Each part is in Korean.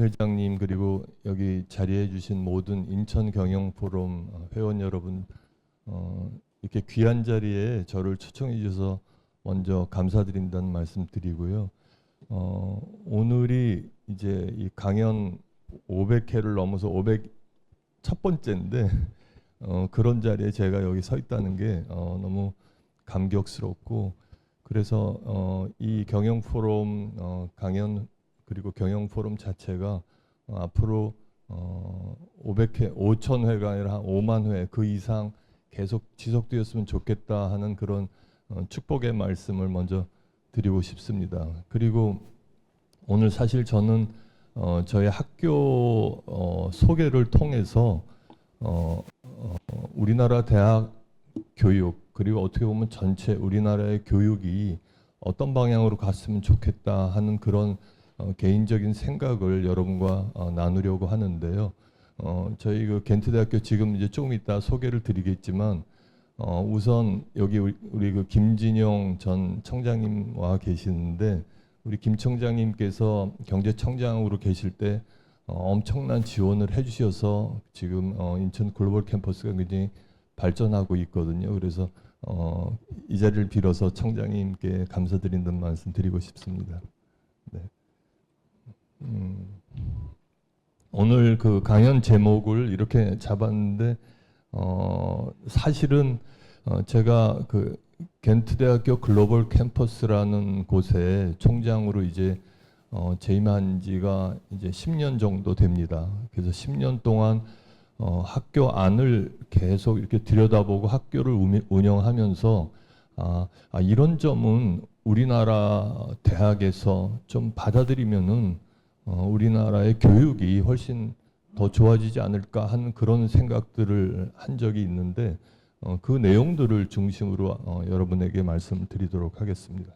회장님 그리고 여기 자리해 주신 모든 인천경영포럼 회원 여러분, 이렇게 귀한 자리에 저를 초청해 주셔서 먼저 감사드린다는 말씀 드리고요. 오늘이 이제 이 강연 500회를 넘어서 500 첫 번째인데 그런 자리에 제가 여기 서 있다는 게 너무 감격스럽고, 그래서 이 경영포럼 강연 그리고 경영포럼 자체가 앞으로 500회, 5,000회가 아니라 한 5만 회 그 이상 계속 지속되었으면 좋겠다 하는 그런 축복의 말씀을 먼저 드리고 싶습니다. 그리고 오늘 사실 저는 저희 학교 소개를 통해서 우리나라 대학 교육 그리고 어떻게 보면 전체 우리나라의 교육이 어떤 방향으로 갔으면 좋겠다 하는 그런 개인적인 생각을 여러분과 나누려고 하는데요. 저희 그 겐트대학교 지금 이제 조금 이따 소개를 드리겠지만 우선 여기 우리 그 김진영 전 청장님 와 계시는데, 우리 김 청장님께서 경제청장으로 계실 때 엄청난 지원을 해주셔서 지금 인천 글로벌 캠퍼스가 굉장히 발전하고 있거든요. 그래서 이 자리를 빌어서 청장님께 감사드린다는 말씀 드리고 싶습니다. 네. 오늘 그 강연 제목을 이렇게 잡았는데 사실은 제가 그 겐트대학교 글로벌 캠퍼스라는 곳에 총장으로 이제 재임한 지가 이제 10년 정도 됩니다. 그래서 10년 동안 학교 안을 계속 이렇게 들여다보고 학교를 운영하면서 이런 점은 우리나라 대학에서 좀 받아들이면은 우리나라의 교육이 훨씬 더 좋아지지 않을까 하는 그런 생각들을 한 적이 있는데 그 내용들을 중심으로 여러분에게 말씀을 드리도록 하겠습니다.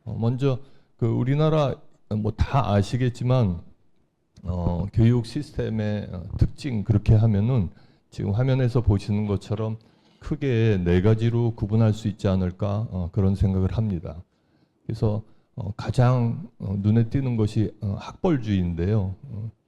먼저 그 우리나라 뭐 다 아시겠지만 교육 시스템의 특징 그렇게 하면은 지금 화면에서 보시는 것처럼 크게 네 가지로 구분할 수 있지 않을까 그런 생각을 합니다. 그래서 가장 눈에 띄는 것이 학벌주의인데요.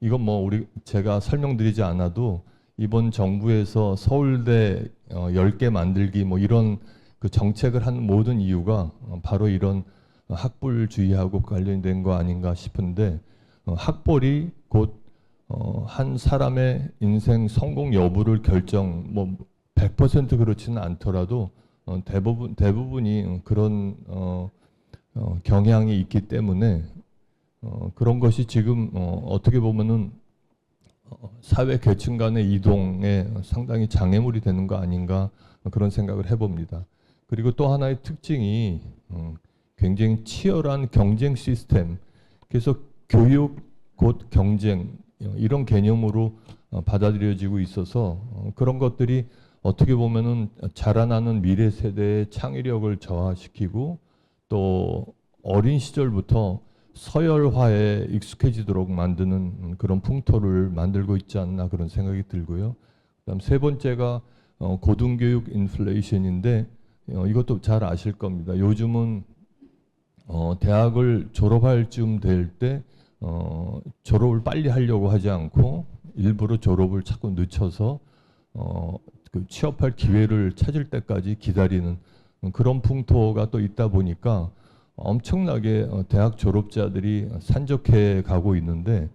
이건 뭐 제가 설명드리지 않아도 이번 정부에서 서울대 10개 만들기 뭐 이런 그 정책을 하는 모든 이유가 바로 이런 학벌주의하고 관련된 거 아닌가 싶은데, 학벌이 곧 한 사람의 인생 성공 여부를 뭐 100% 그렇지는 않더라도 대부분이 그런 경향이 있기 때문에 그런 것이 지금 어떻게 보면은 사회 계층 간의 이동에 상당히 장애물이 되는 거 아닌가 그런 생각을 해봅니다. 그리고 또 하나의 특징이 굉장히 치열한 경쟁 시스템, 그래서 교육 곧 경쟁 이런 개념으로 받아들여지고 있어서 그런 것들이 어떻게 보면은 자라나는 미래 세대의 창의력을 저하시키고 또 어린 시절부터 서열화에 익숙해지도록 만드는 그런 풍토를 만들고 있지 않나 그런 생각이 들고요. 그다음 세 번째가 고등교육 인플레이션인데 이것도 잘 아실 겁니다. 요즘은 대학을 졸업할 쯤 될 때 졸업을 빨리 하려고 하지 않고 일부러 졸업을 자꾸 늦춰서 그 취업할 기회를 찾을 때까지 기다리는 그런 풍토가 또 있다 보니까 엄청나게 대학 졸업자들이 산적해 가고 있는데,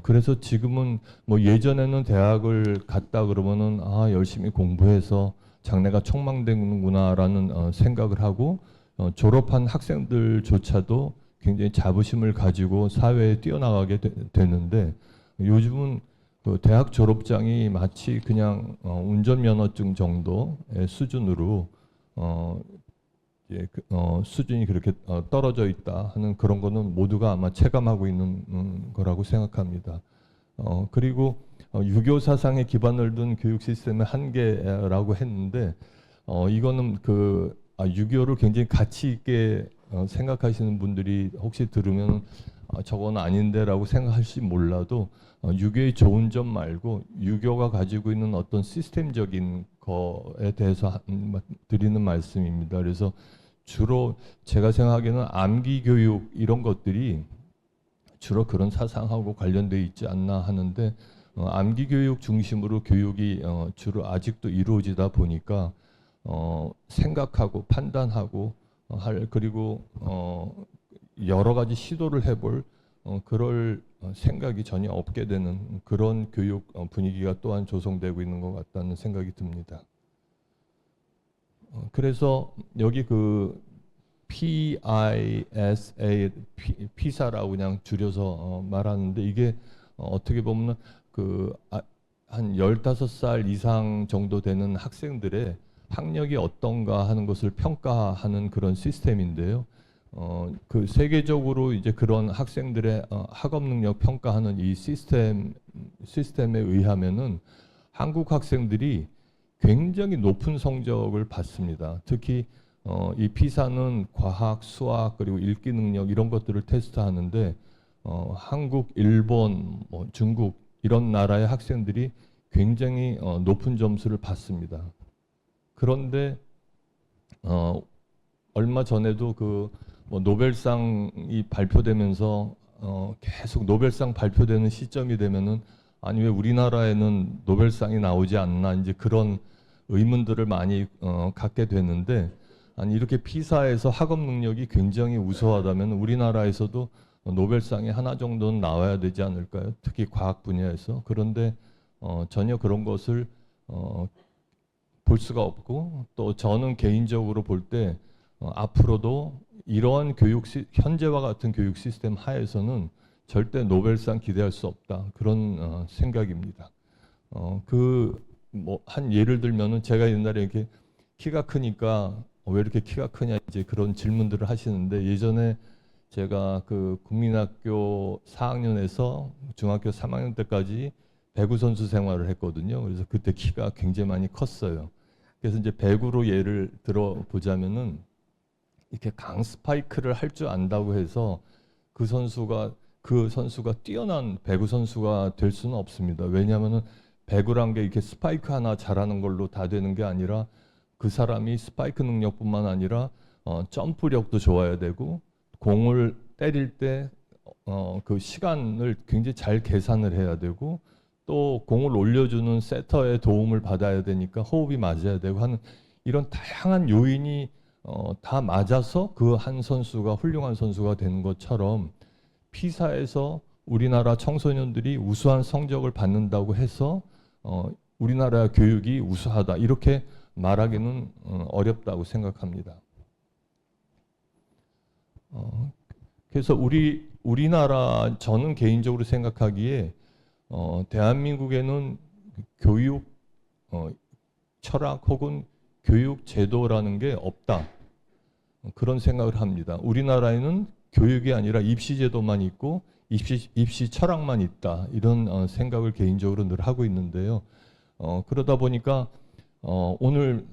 그래서 지금은 뭐 예전에는 대학을 갔다 그러면은 열심히 공부해서 장래가 촉망되는구나라는 생각을 하고 졸업한 학생들조차도 굉장히 자부심을 가지고 사회에 뛰어나가게 되는데, 요즘은 그 대학 졸업장이 마치 그냥 운전면허증 정도의 수준으로 수준이 그렇게 떨어져 있다 하는 그런 거는 모두가 아마 체감하고 있는 거라고 생각합니다. 그리고 유교 사상에 기반을 둔 교육 시스템의 한계라고 했는데 이거는 유교를 굉장히 가치 있게 생각하시는 분들이 혹시 들으면 저건 아닌데라고 생각할지 몰라도 유교의 좋은 점 말고 유교가 가지고 있는 어떤 시스템적인 거에 대해서 드리는 말씀입니다. 그래서 주로 제가 생각하기에는 암기 교육 이런 것들이 주로 그런 사상하고 관련돼 있지 않나 하는데 암기 교육 중심으로 교육이 주로 아직도 이루어지다 보니까 생각하고 판단하고 그리고 여러 가지 시도를 해볼 그럴 생각이 전혀 없게 되는 그런 교육 분위기가 또한 조성되고 있는 것 같다는 생각이 듭니다. 그래서 여기 그 PISA, 피사라고 그냥 줄여서 말하는데 이게 어떻게 보면 한 15살 이상 정도 되는 학생들의 학력이 어떤가 하는 것을 평가하는 그런 시스템인데요. 그 세계적으로 이제 그런 학생들의 학업 능력 평가하는 이 시스템에 의하면은 한국 학생들이 굉장히 높은 성적을 받습니다. 특히 이 피사는 과학, 수학 그리고 읽기 능력 이런 것들을 테스트하는데 한국, 일본, 중국 이런 나라의 학생들이 굉장히 높은 점수를 받습니다. 그런데 얼마 전에도 노벨상이 발표되면서 계속 노벨상 발표되는 시점이 되면은 아니 왜 우리나라에는 노벨상이 나오지 않나 이제 그런 의문들을 많이 갖게 됐는데 아니 이렇게 피사에서 학업 능력이 굉장히 우수하다면 우리나라에서도 노벨상이 하나 정도는 나와야 되지 않을까요? 특히 과학 분야에서. 그런데 전혀 그런 것을 볼 수가 없고 또 저는 개인적으로 볼 때 앞으로도 이러한 현재와 같은 교육 시스템 하에서는 절대 노벨상 기대할 수 없다. 그런 생각입니다. 한 예를 들면은 제가 옛날에 이렇게 키가 크니까 왜 이렇게 키가 크냐 이제 그런 질문들을 하시는데 예전에 제가 그 국민학교 4학년에서 중학교 3학년 때까지 배구 선수 생활을 했거든요. 그래서 그때 키가 굉장히 많이 컸어요. 그래서 이제 배구로 예를 들어보자면은 이렇게 강 스파이크를 할 줄 안다고 해서 그 선수가 뛰어난 배구 선수가 될 수는 없습니다. 왜냐하면은 배구란 게 이렇게 스파이크 하나 잘하는 걸로 다 되는 게 아니라 그 사람이 스파이크 능력뿐만 아니라 점프력도 좋아야 되고 공을 때릴 때 그 시간을 굉장히 잘 계산을 해야 되고 또 공을 올려주는 세터의 도움을 받아야 되니까 호흡이 맞아야 되고 하는 이런 다양한 요인이 다 맞아서 그 한 선수가 훌륭한 선수가 되는 것처럼 피사에서 우리나라 청소년들이 우수한 성적을 받는다고 해서 우리나라 교육이 우수하다 이렇게 말하기는 어렵다고 생각합니다. 그래서 우리나라 저는 개인적으로 생각하기에 대한민국에는 교육 철학 혹은 교육 제도라는 게 없다. 그런 생각을 합니다. 우리나라에는 교육이 아니라 입시 제도만 있고 입시 철학만 있다. 이런 생각을 개인적으로 늘 하고 있는데요. 그러다 보니까 오늘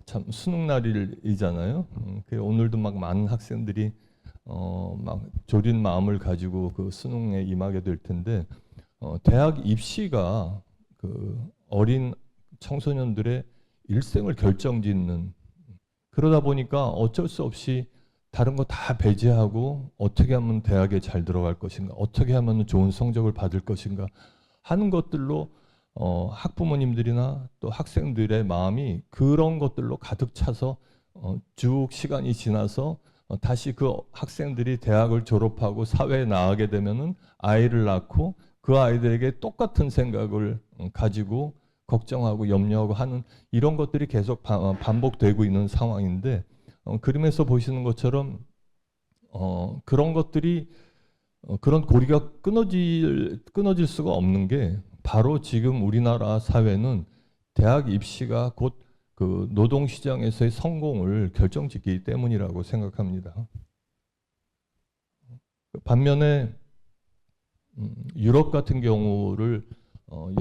참 수능 날이잖아요. 오늘도 막 많은 학생들이 막 졸인 마음을 가지고 그 수능에 임하게 될 텐데 대학 입시가 그 어린 청소년들의 일생을 결정짓는 그러다 보니까 어쩔 수 없이 다른 거 다 배제하고 어떻게 하면 대학에 잘 들어갈 것인가, 어떻게 하면 좋은 성적을 받을 것인가 하는 것들로 학부모님들이나 또 학생들의 마음이 그런 것들로 가득 차서 쭉 시간이 지나서 다시 그 학생들이 대학을 졸업하고 사회에 나가게 되면은 아이를 낳고 그 아이들에게 똑같은 생각을 가지고 걱정하고 염려하고 하는 이런 것들이 계속 반복되고 있는 상황인데 그림에서 보시는 것처럼 그런 것들이 그런 고리가 끊어질 수가 없는 게 바로 지금 우리나라 사회는 대학 입시가 곧 그 노동시장에서의 성공을 결정짓기 때문이라고 생각합니다. 반면에 유럽 같은 경우를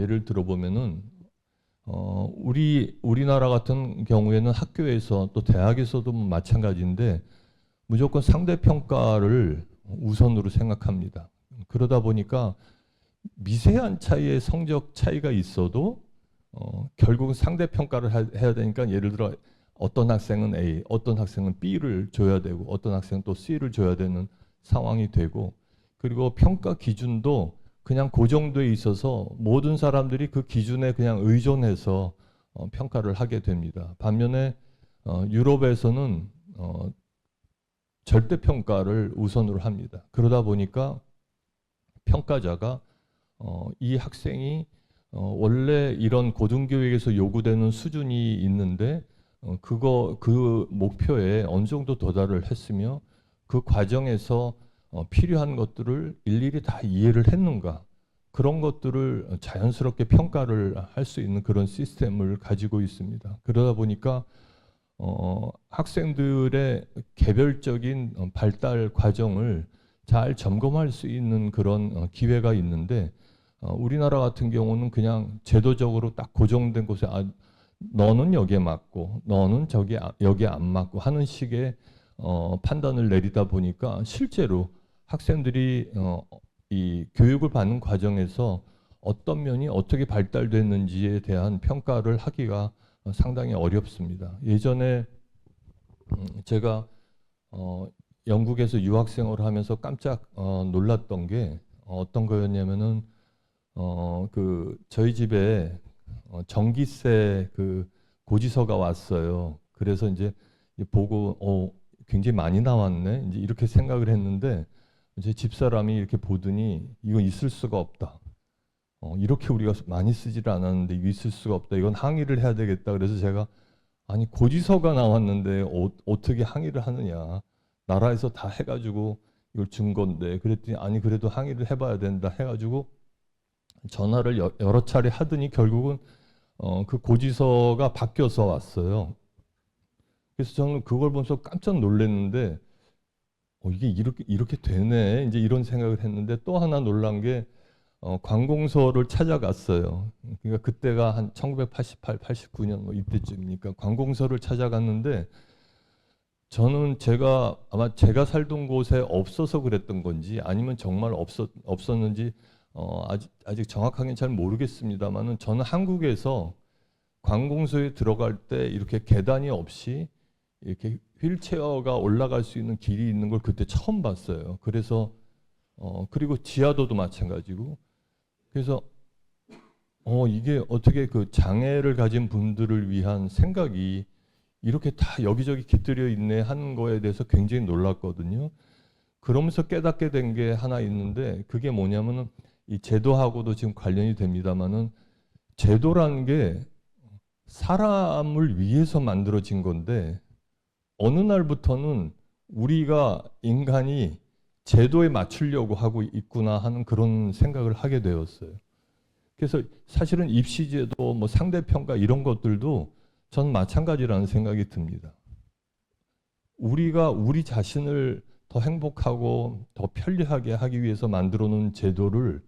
예를 들어보면은 우리나라 같은 경우에는 학교에서 또 대학에서도 마찬가지인데 무조건 상대평가를 우선으로 생각합니다. 그러다 보니까 미세한 차이의 성적 차이가 있어도 결국은 상대평가를 해야 되니까 예를 들어 어떤 학생은 A, 어떤 학생은 B를 줘야 되고 어떤 학생은 또 C를 줘야 되는 상황이 되고 그리고 평가 기준도 그냥 고정돼 있어서 모든 사람들이 그 기준에 그냥 의존해서 평가를 하게 됩니다. 반면에 유럽에서는 절대 평가를 우선으로 합니다. 그러다 보니까 평가자가 이 학생이 원래 이런 고등교육에서 요구되는 수준이 있는데 그 목표에 어느 정도 도달을 했으며 그 과정에서 필요한 것들을 일일이 다 이해를 했는가, 그런 것들을 자연스럽게 평가를 할 수 있는 그런 시스템을 가지고 있습니다. 그러다 보니까 학생들의 개별적인 발달 과정을 잘 점검할 수 있는 그런 기회가 있는데, 우리나라 같은 경우는 그냥 제도적으로 딱 고정된 곳에 너는 여기에 맞고 너는 여기에 안 맞고 하는 식의 판단을 내리다 보니까 실제로 학생들이 이 교육을 받는 과정에서 어떤 면이 어떻게 발달됐는지에 대한 평가를 하기가 상당히 어렵습니다. 예전에 제가 영국에서 유학생활을 하면서 깜짝 놀랐던 게 어떤 거였냐면은 저희 집에 전기세 그 고지서가 왔어요. 그래서 이제 보고 굉장히 많이 나왔네, 이제 이렇게 생각을 했는데, 이제 집사람이 이렇게 보더니 이건 있을 수가 없다. 이렇게 우리가 많이 쓰지를 않았는데 이거 있을 수가 없다. 이건 항의를 해야 되겠다. 그래서 제가 아니 고지서가 나왔는데 어떻게 항의를 하느냐. 나라에서 다 해가지고 이걸 준 건데. 그랬더니 아니 그래도 항의를 해봐야 된다 해가지고 전화를 여러 차례 하더니 결국은 그 고지서가 바뀌어서 왔어요. 그래서 저는 그걸 보면서 깜짝 놀랐는데 이게 이렇게 되네. 이제 이런 생각을 했는데, 또 하나 놀란 게 관공서를 찾아갔어요. 그러니까 그때가 한 1988, 89년 뭐 이때쯤이니까 관공서를 찾아갔는데, 저는 아마 제가 살던 곳에 없어서 그랬던 건지 아니면 정말 없었는지 아직 정확하게는 잘 모르겠습니다만은, 저는 한국에서 관공서에 들어갈 때 이렇게 계단이 없이 이렇게 휠체어가 올라갈 수 있는 길이 있는 걸 그때 처음 봤어요. 그래서 그리고 지하도도 마찬가지고. 그래서 이게 어떻게 그 장애를 가진 분들을 위한 생각이 이렇게 다 여기저기 깃들여 있네 하는 거에 대해서 굉장히 놀랐거든요. 그러면서 깨닫게 된 게 하나 있는데, 그게 뭐냐면은 이 제도하고도 지금 관련이 됩니다만은, 제도라는 게 사람을 위해서 만들어진 건데 어느 날부터는 우리가 인간이 제도에 맞추려고 하고 있구나 하는 그런 생각을 하게 되었어요. 그래서 사실은 입시제도, 뭐 상대평가 이런 것들도 전 마찬가지라는 생각이 듭니다. 우리가 우리 자신을 더 행복하고 더 편리하게 하기 위해서 만들어 놓은 제도를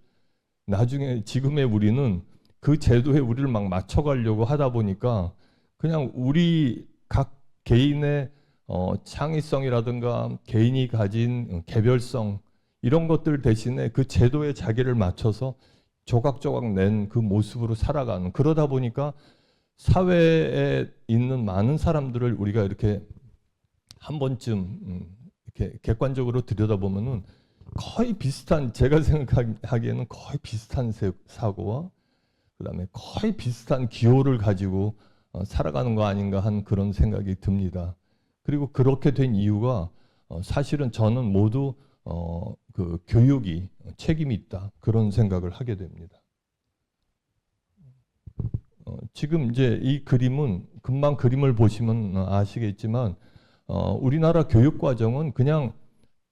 나중에 지금의 우리는 그 제도에 우리를 막 맞춰가려고 하다 보니까 그냥 우리 각 개인의 창의성이라든가 개인이 가진 개별성 이런 것들 대신에 그 제도에 자기를 맞춰서 조각조각 낸 그 모습으로 살아가는, 그러다 보니까 사회에 있는 많은 사람들을 우리가 이렇게 한 번쯤 이렇게 객관적으로 들여다보면은 거의 비슷한, 제가 생각하기에는 거의 비슷한 사고와 그다음에 거의 비슷한 기호를 가지고 살아가는 거 아닌가 하는 그런 생각이 듭니다. 그리고 그렇게 된 이유가 사실은 저는 모두 그 교육이 책임이 있다, 그런 생각을 하게 됩니다. 지금 이제 이 그림은 금방 그림을 보시면 아시겠지만 우리나라 교육 과정은 그냥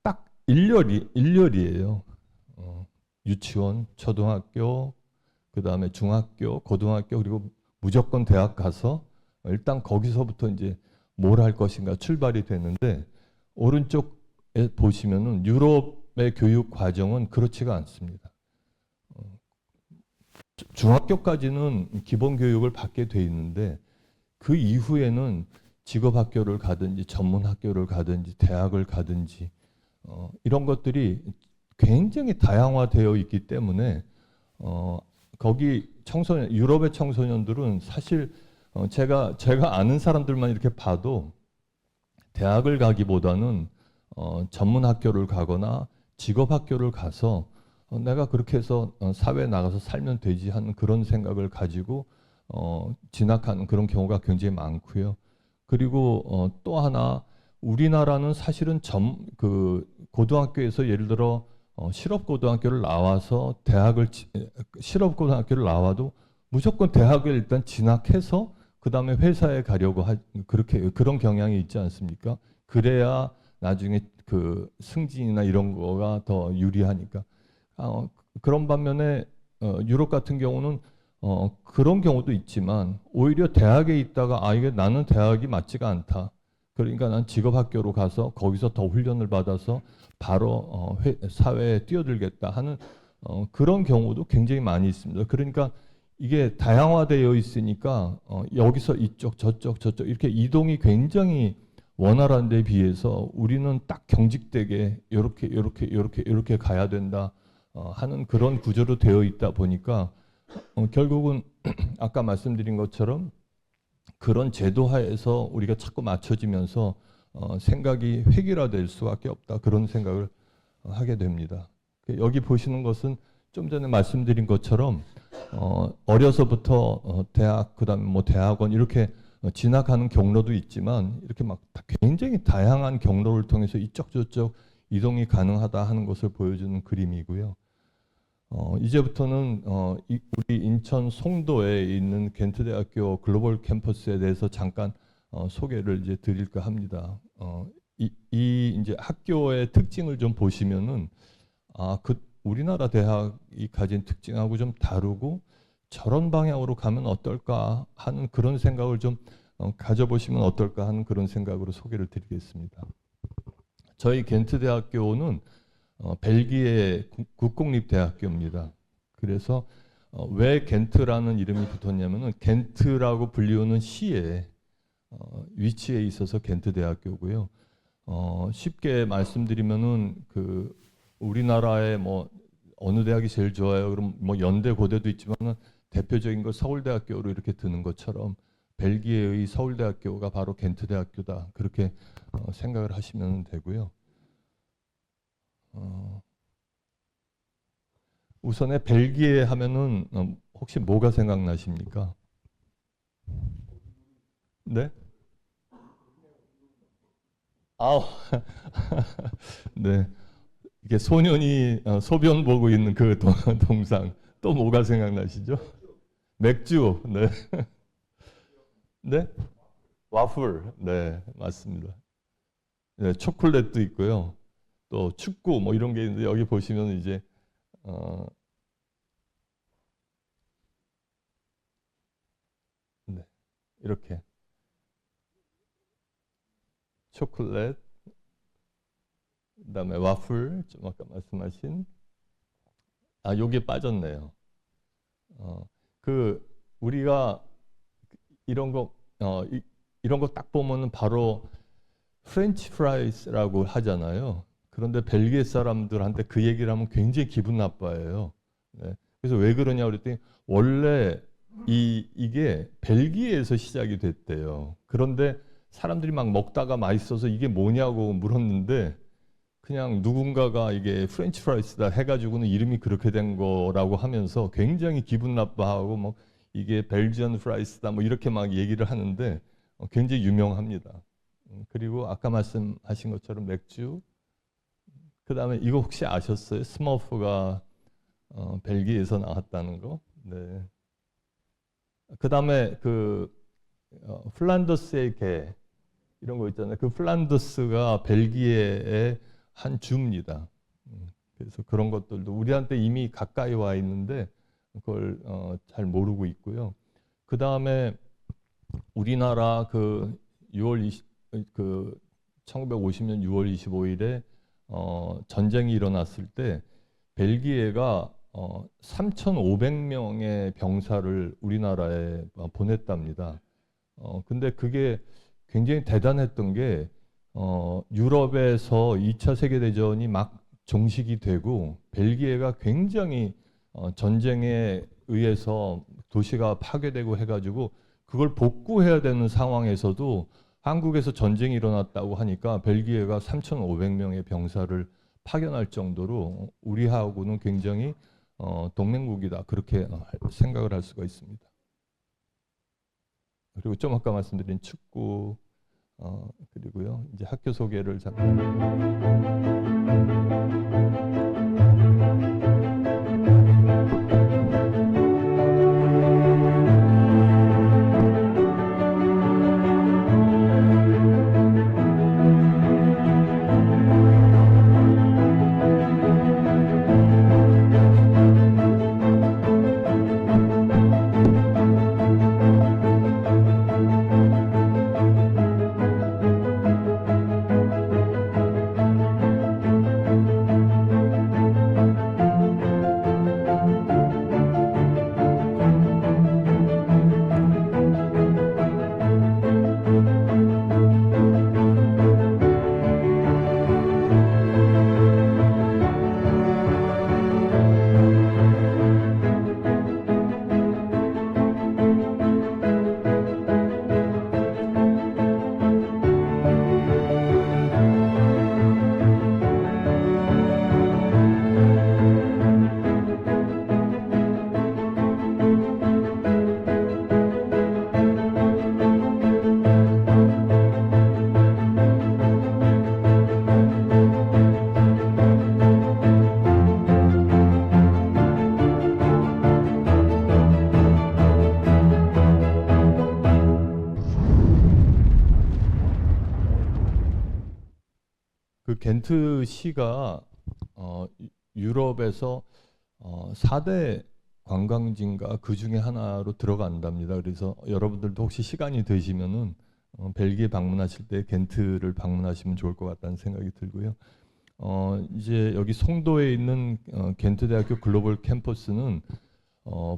딱 일렬이에요. 유치원, 초등학교, 그 다음에 중학교, 고등학교, 그리고 무조건 대학 가서 일단 거기서부터 이제 뭘 할 것인가 출발이 되는데, 오른쪽에 보시면은 유럽의 교육 과정은 그렇지가 않습니다. 중학교까지는 기본 교육을 받게 돼 있는데 그 이후에는 직업 학교를 가든지 전문 학교를 가든지 대학을 가든지 이런 것들이 굉장히 다양화되어 있기 때문에 거기 유럽의 청소년들은 사실 제가 아는 사람들만 이렇게 봐도 대학을 가기보다는 전문 학교를 가거나 직업학교를 가서 내가 그렇게 해서 사회에 나가서 살면 되지 하는 그런 생각을 가지고 진학하는 그런 경우가 굉장히 많고요. 그리고 또 하나 우리나라는 사실은 그 고등학교에서 예를 들어 실업고등학교를 나와서 실업고등학교를 나와도 무조건 대학을 일단 진학해서 그 다음에 회사에 가려고 그렇게 그런 경향이 있지 않습니까? 그래야 나중에 그 승진이나 이런 거가 더 유리하니까. 그런 반면에 유럽 같은 경우는 그런 경우도 있지만 오히려 대학에 있다가 이게 나는 대학이 맞지가 않다. 그러니까 난 직업학교로 가서 거기서 더 훈련을 받아서 바로 사회에 뛰어들겠다 하는 그런 경우도 굉장히 많이 있습니다. 그러니까 이게 다양화되어 있으니까 여기서 이쪽 저쪽 이렇게 이동이 굉장히 원활한 데 비해서 우리는 딱 경직되게 이렇게 가야 된다 하는 그런 구조로 되어 있다 보니까 결국은 아까 말씀드린 것처럼 그런 제도하에서 우리가 자꾸 맞춰지면서 생각이 획일화될 수밖에 없다 그런 생각을 하게 됩니다. 여기 보시는 것은 좀 전에 말씀드린 것처럼 어려서부터 대학 그다음에 뭐 대학원 이렇게 진학하는 경로도 있지만 이렇게 막 굉장히 다양한 경로를 통해서 이쪽 저쪽 이동이 가능하다 하는 것을 보여주는 그림이고요. 이제부터는 우리 인천 송도에 있는 겐트대학교 글로벌 캠퍼스에 대해서 잠깐 소개를 이제 드릴까 합니다. 이 이제 학교의 특징을 좀 보시면은 우리나라 대학이 가진 특징하고 좀 다르고 저런 방향으로 가면 어떨까 하는 그런 생각을 좀 가져보시면 어떨까 하는 그런 생각으로 소개를 드리겠습니다. 저희 겐트대학교는 벨기에 국공립대학교입니다. 그래서 왜 겐트라는 이름이 붙었냐면은 겐트라고 불리우는 시에 위치해 있어서 겐트대학교고요. 쉽게 말씀드리면은 그 우리나라의 뭐 어느 대학이 제일 좋아요? 그럼 뭐 연대 고대도 있지만은 대표적인 거 서울대학교로 이렇게 드는 것처럼 벨기에의 서울대학교가 바로 겐트대학교다 그렇게 생각을 하시면 되고요. 우선에 벨기에 하면은 혹시 뭐가 생각나십니까? 네? 아우, 네. 이게 소년이 소변 보고 있는 그 동상. 또 뭐가 생각나시죠? 맥주. 네. 네? 와플. 네, 맞습니다. 네, 초콜릿도 있고요. 또 축구 뭐 이런 게 있는데 여기 보시면 이제 네, 이렇게 초콜릿, 그다음에 와플, 좀 아까 말씀하신 여기에 빠졌네요. 그 우리가 이런 거 이런 거 딱 보면은 바로 프렌치 프라이스라고 하잖아요. 그런데 벨기에 사람들한테 그 얘기를 하면 굉장히 기분 나빠해요. 네. 그래서 왜 그러냐 그랬더니 원래 이게 벨기에에서 시작이 됐대요. 그런데 사람들이 막 먹다가 맛있어서 이게 뭐냐고 물었는데 그냥 누군가가 이게 프렌치 프라이스다 해가지고는 이름이 그렇게 된 거라고 하면서 굉장히 기분 나빠하고 뭐 이게 벨지안 프라이스다 뭐 이렇게 막 얘기를 하는데 굉장히 유명합니다. 그리고 아까 말씀하신 것처럼 맥주, 그 다음에 이거 혹시 아셨어요? 스머프가 벨기에에서 나왔다는 거. 네. 그 다음에 그 플란더스의 개 이런 거 있잖아요. 그 플란더스가 벨기에의 한 주입니다. 그래서 그런 것들도 우리한테 이미 가까이 와 있는데 그걸 잘 모르고 있고요. 그 다음에 우리나라 그 1950년 6월 25일에 전쟁이 일어났을 때 벨기에가 3,500명의 병사를 우리나라에 보냈답니다. 근데 그게 굉장히 대단했던 게 유럽에서 2차 세계대전이 막 종식이 되고 벨기에가 굉장히 전쟁에 의해서 도시가 파괴되고 해가지고 그걸 복구해야 되는 상황에서도 한국에서 전쟁이 일어났다고 하니까 벨기에가 3,500명의 병사를 파견할 정도로 우리하고는 굉장히 동맹국이다 그렇게 생각을 할 수가 있습니다. 그리고 좀 아까 말씀드린 축구 그리고요 이제 학교 소개를 잠깐. 그 겐트시가 유럽에서 4대 관광지인가 그 중에 하나로 들어간답니다. 그래서 여러분들도 혹시 시간이 되시면은 벨기에 방문하실 때 겐트를 방문하시면 좋을 것 같다는 생각이 들고요. 이제 여기 송도에 있는 겐트 대학교 글로벌 캠퍼스는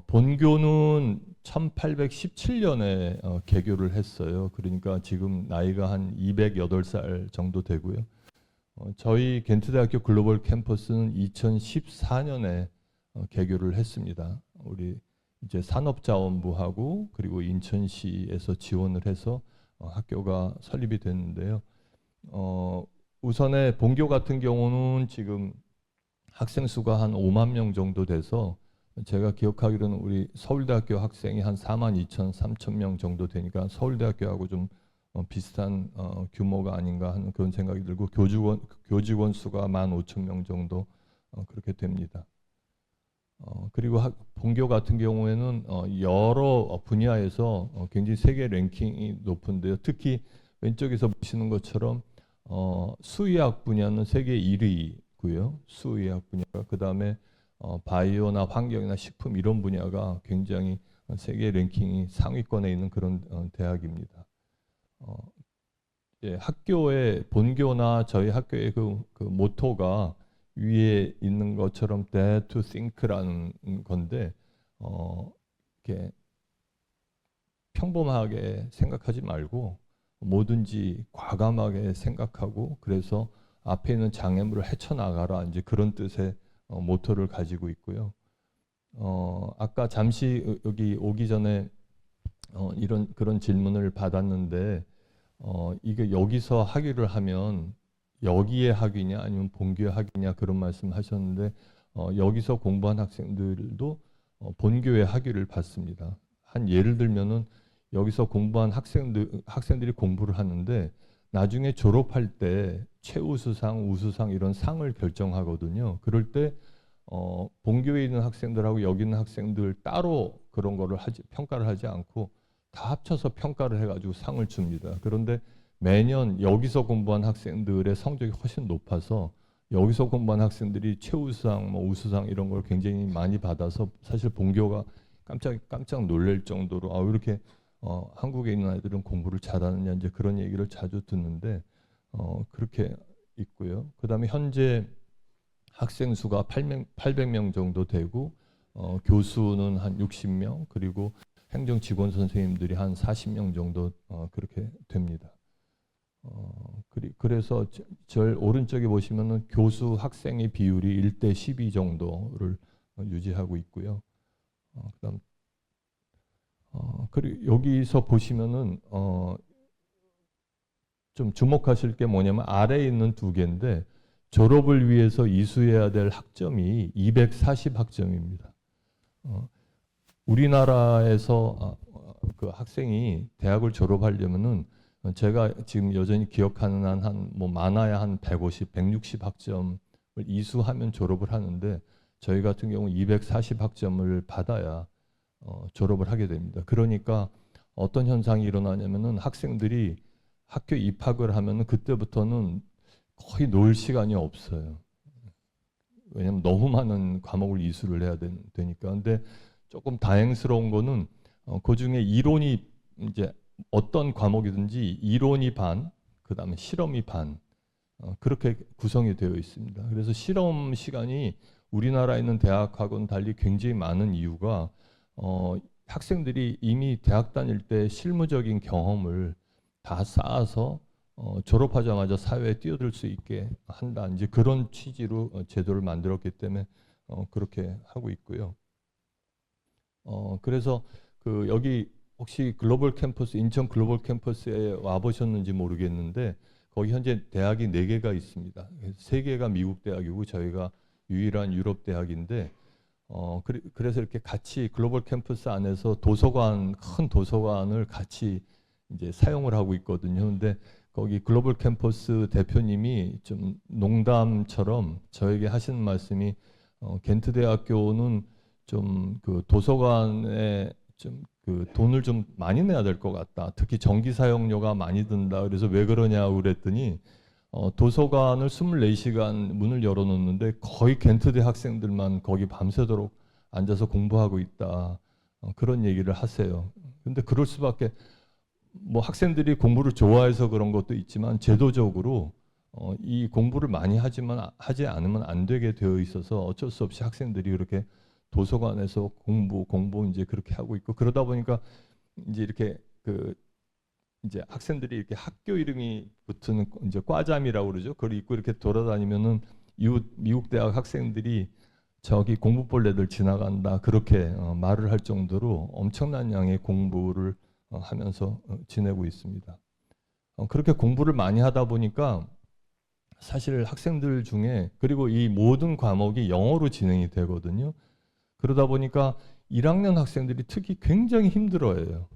본교는 1817년에 개교를 했어요. 그러니까 지금 나이가 한 208살 정도 되고요. 저희 겐트대학교 글로벌 캠퍼스는 2014년에 개교를 했습니다. 우리 이제 산업자원부하고 그리고 인천시에서 지원을 해서 학교가 설립이 됐는데요. 우선에 본교 같은 경우는 지금 학생 수가 한 5만 명 정도 돼서 제가 기억하기로는 우리 서울대학교 학생이 한 4만 2천, 3천 명 정도 되니까 서울대학교하고 좀 비슷한 규모가 아닌가 하는 그런 생각이 들고 교직원 수가 15,000명 정도 그렇게 됩니다. 그리고 본교 같은 경우에는 여러 분야에서 굉장히 세계 랭킹이 높은데요. 특히 왼쪽에서 보시는 것처럼 수의학 분야는 세계 1위고요. 수의학 분야가 그 다음에 바이오나 환경이나 식품 이런 분야가 굉장히 세계 랭킹이 상위권에 있는 그런 대학입니다. 예, 학교의 본교나 저희 학교의 그 모토가 위에 있는 것처럼 Dare to Think라는 건데 이렇게 평범하게 생각하지 말고 뭐든지 과감하게 생각하고 그래서 앞에 있는 장애물을 헤쳐나가라 이제 그런 뜻의 모토를 가지고 있고요. 아까 잠시 여기 오기 전에 그런 질문을 받았는데 이게 여기서 학위를 하면 여기에 학위냐 아니면 본교에 학위냐 그런 말씀 하셨는데 여기서 공부한 학생들도 본교의 학위를 받습니다. 한 예를 들면은 여기서 공부한 학생들이 공부를 하는데 나중에 졸업할 때 최우수상, 우수상 이런 상을 결정하거든요. 그럴 때 본교에 있는 학생들하고 여기 있는 학생들 따로 그런 거를 평가를 하지 않고 다 합쳐서 평가를 해가지고 상을 줍니다. 그런데 매년 여기서 공부한 학생들의 성적이 훨씬 높아서 여기서 공부한 학생들이 최우수상, 뭐 우수상 이런 걸 굉장히 많이 받아서 사실 본교가 깜짝 놀랄 정도로 이렇게 한국에 있는 아이들은 공부를 잘하느냐 이제 그런 얘기를 자주 듣는데 그렇게 있고요. 그다음에 현재 학생 수가 800명 정도 되고 교수는 한 60명 그리고 행정 직원 선생님들이 한 40명 정도 그렇게 됩니다. 그래서 절 오른쪽에 보시면은 교수 학생의 비율이 1대 12 정도를 유지하고 있고요. 그다음 그리고 여기서 보시면은 좀 주목하실 게 뭐냐면 아래에 있는 두 개인데 졸업을 위해서 이수해야 될 학점이 240 학점입니다. 우리나라에서 그 학생이 대학을 졸업하려면은 제가 지금 여전히 기억하는 한 뭐 많아야 한 150, 160 학점을 이수하면 졸업을 하는데 저희 같은 경우 240 학점을 받아야 졸업을 하게 됩니다. 그러니까 어떤 현상이 일어나냐면은 학생들이 학교 입학을 하면은 그때부터는 거의 놀 시간이 없어요. 왜냐면 너무 많은 과목을 이수를 해야 되니까. 근데 조금 다행스러운 거는 그 중에 이론이 이제 어떤 과목이든지 이론이 반, 그다음에 실험이 반 그렇게 구성이 되어 있습니다. 그래서 실험 시간이 우리나라에 있는 대학하고는 달리 굉장히 많은 이유가 학생들이 이미 대학 다닐 때 실무적인 경험을 다 쌓아서 졸업하자마자 사회에 뛰어들 수 있게 한다. 이제 그런 취지로 제도를 만들었기 때문에 그렇게 하고 있고요. 그래서 그 여기 혹시 글로벌 캠퍼스, 인천 글로벌 캠퍼스에 와 보셨는지 모르겠는데 거기 현재 대학이 4개가 있습니다. 3개가 미국 대학이고 저희가 유일한 유럽 대학인데 그래서 이렇게 같이 글로벌 캠퍼스 안에서 도서관, 큰 도서관을 같이 이제 사용을 하고 있거든요. 근데 거기 글로벌 캠퍼스 대표님이 좀 농담처럼 저에게 하시는 말씀이 겐트 대학교는 좀 그 도서관에 좀 그 돈을 좀 많이 내야 될 것 같다. 특히 전기 사용료가 많이 든다. 그래서 왜 그러냐고 그랬더니 도서관을 24시간 문을 열어놓는데 거의 겐트대 학생들만 거기 밤새도록 앉아서 공부하고 있다. 그런 얘기를 하세요. 근데 그럴 수밖에 뭐 학생들이 공부를 좋아해서 그런 것도 있지만 제도적으로 이 공부를 많이 하지 않으면 안 되게 되어 있어서 어쩔 수 없이 학생들이 그렇게 도서관에서 공부 이제 그렇게 하고 있고 그러다 보니까 이제 이렇게 그 이제 학생들이 이렇게 학교 이름이 붙은 이제 과잠이라고 그러죠. 그걸 입고 이렇게 돌아다니면은 미국 대학 학생들이 저기 공부벌레들 지나간다 그렇게 말을 할 정도로 엄청난 양의 공부를 하면서 지내고 있습니다. 그렇게 공부를 많이 하다 보니까 사실 학생들 중에 그리고 이 모든 과목이 영어로 진행이 되거든요. 그러다 보니까 1학년 학생들이 특히 굉장히 힘들어해요.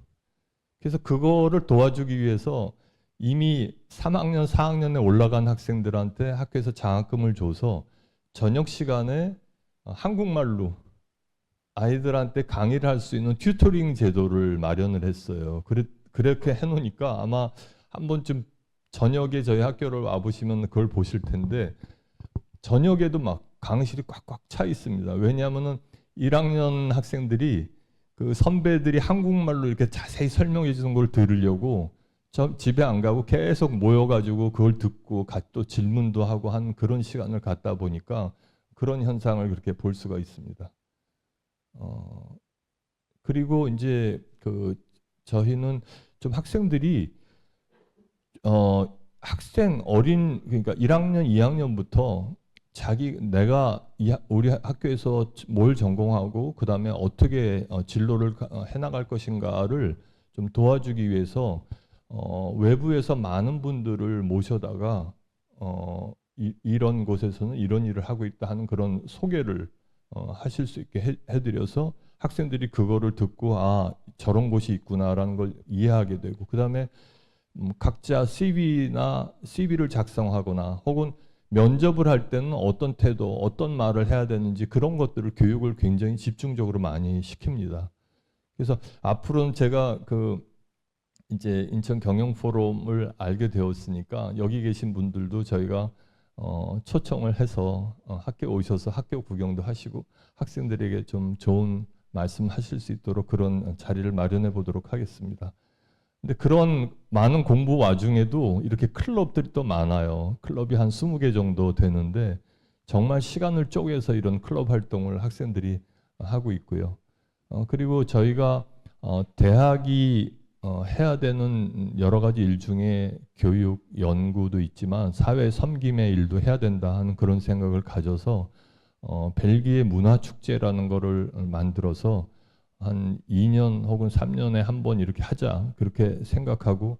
그래서 그거를 도와주기 위해서 이미 3학년, 4학년에 올라간 학생들한테 학교에서 장학금을 줘서 저녁 시간에 한국말로 아이들한테 강의를 할 수 있는 튜토링 제도를 마련을 했어요. 그렇게 해놓으니까 아마 한 번쯤 저녁에 저희 학교를 와보시면 그걸 보실 텐데 저녁에도 막 강의실이 꽉꽉 차 있습니다. 왜냐하면은 1학년 학생들이 그 선배들이 한국말로 이렇게 자세히 설명해 주는 걸 들으려고 집에 안 가고 계속 모여가지고 그걸 듣고 또 질문도 하고 한 그런 시간을 갖다 보니까 그런 현상을 그렇게 볼 수가 있습니다. 그리고 이제 그 저희는 좀 학생들이 그러니까 1학년, 2학년부터 내가 우리 학교에서 뭘 전공하고 그 다음에 어떻게 진로를 해나갈 것인가를 좀 도와주기 위해서 외부에서 많은 분들을 모셔다가 이런 곳에서는 이런 일을 하고 있다 하는 그런 소개를 하실 수 있게 해드려서 학생들이 그거를 듣고 아 저런 곳이 있구나라는 걸 이해하게 되고 그 다음에 각자 CV를 작성하거나 혹은 면접을 할 때는 어떤 태도, 어떤 말을 해야 되는지 그런 것들을 교육을 굉장히 집중적으로 많이 시킵니다. 그래서 앞으로는 제가 이제 인천 경영 포럼을 알게 되었으니까 여기 계신 분들도 저희가 초청을 해서 학교 오셔서 학교 구경도 하시고 학생들에게 좀 좋은 말씀하실 수 있도록 그런 자리를 마련해 보도록 하겠습니다. 근데 그런 많은 공부 와중에도 이렇게 클럽들이 또 많아요. 클럽이 한 20개 정도 되는데 정말 시간을 쪼개서 이런 클럽 활동을 학생들이 하고 있고요. 그리고 저희가 대학이 해야 되는 여러 가지 일 중에 교육, 연구도 있지만 사회 섬김의 일도 해야 된다 하는 그런 생각을 가져서 벨기에 문화축제라는 거를 만들어서 한 2년 혹은 3년에 한 번 이렇게 하자 그렇게 생각하고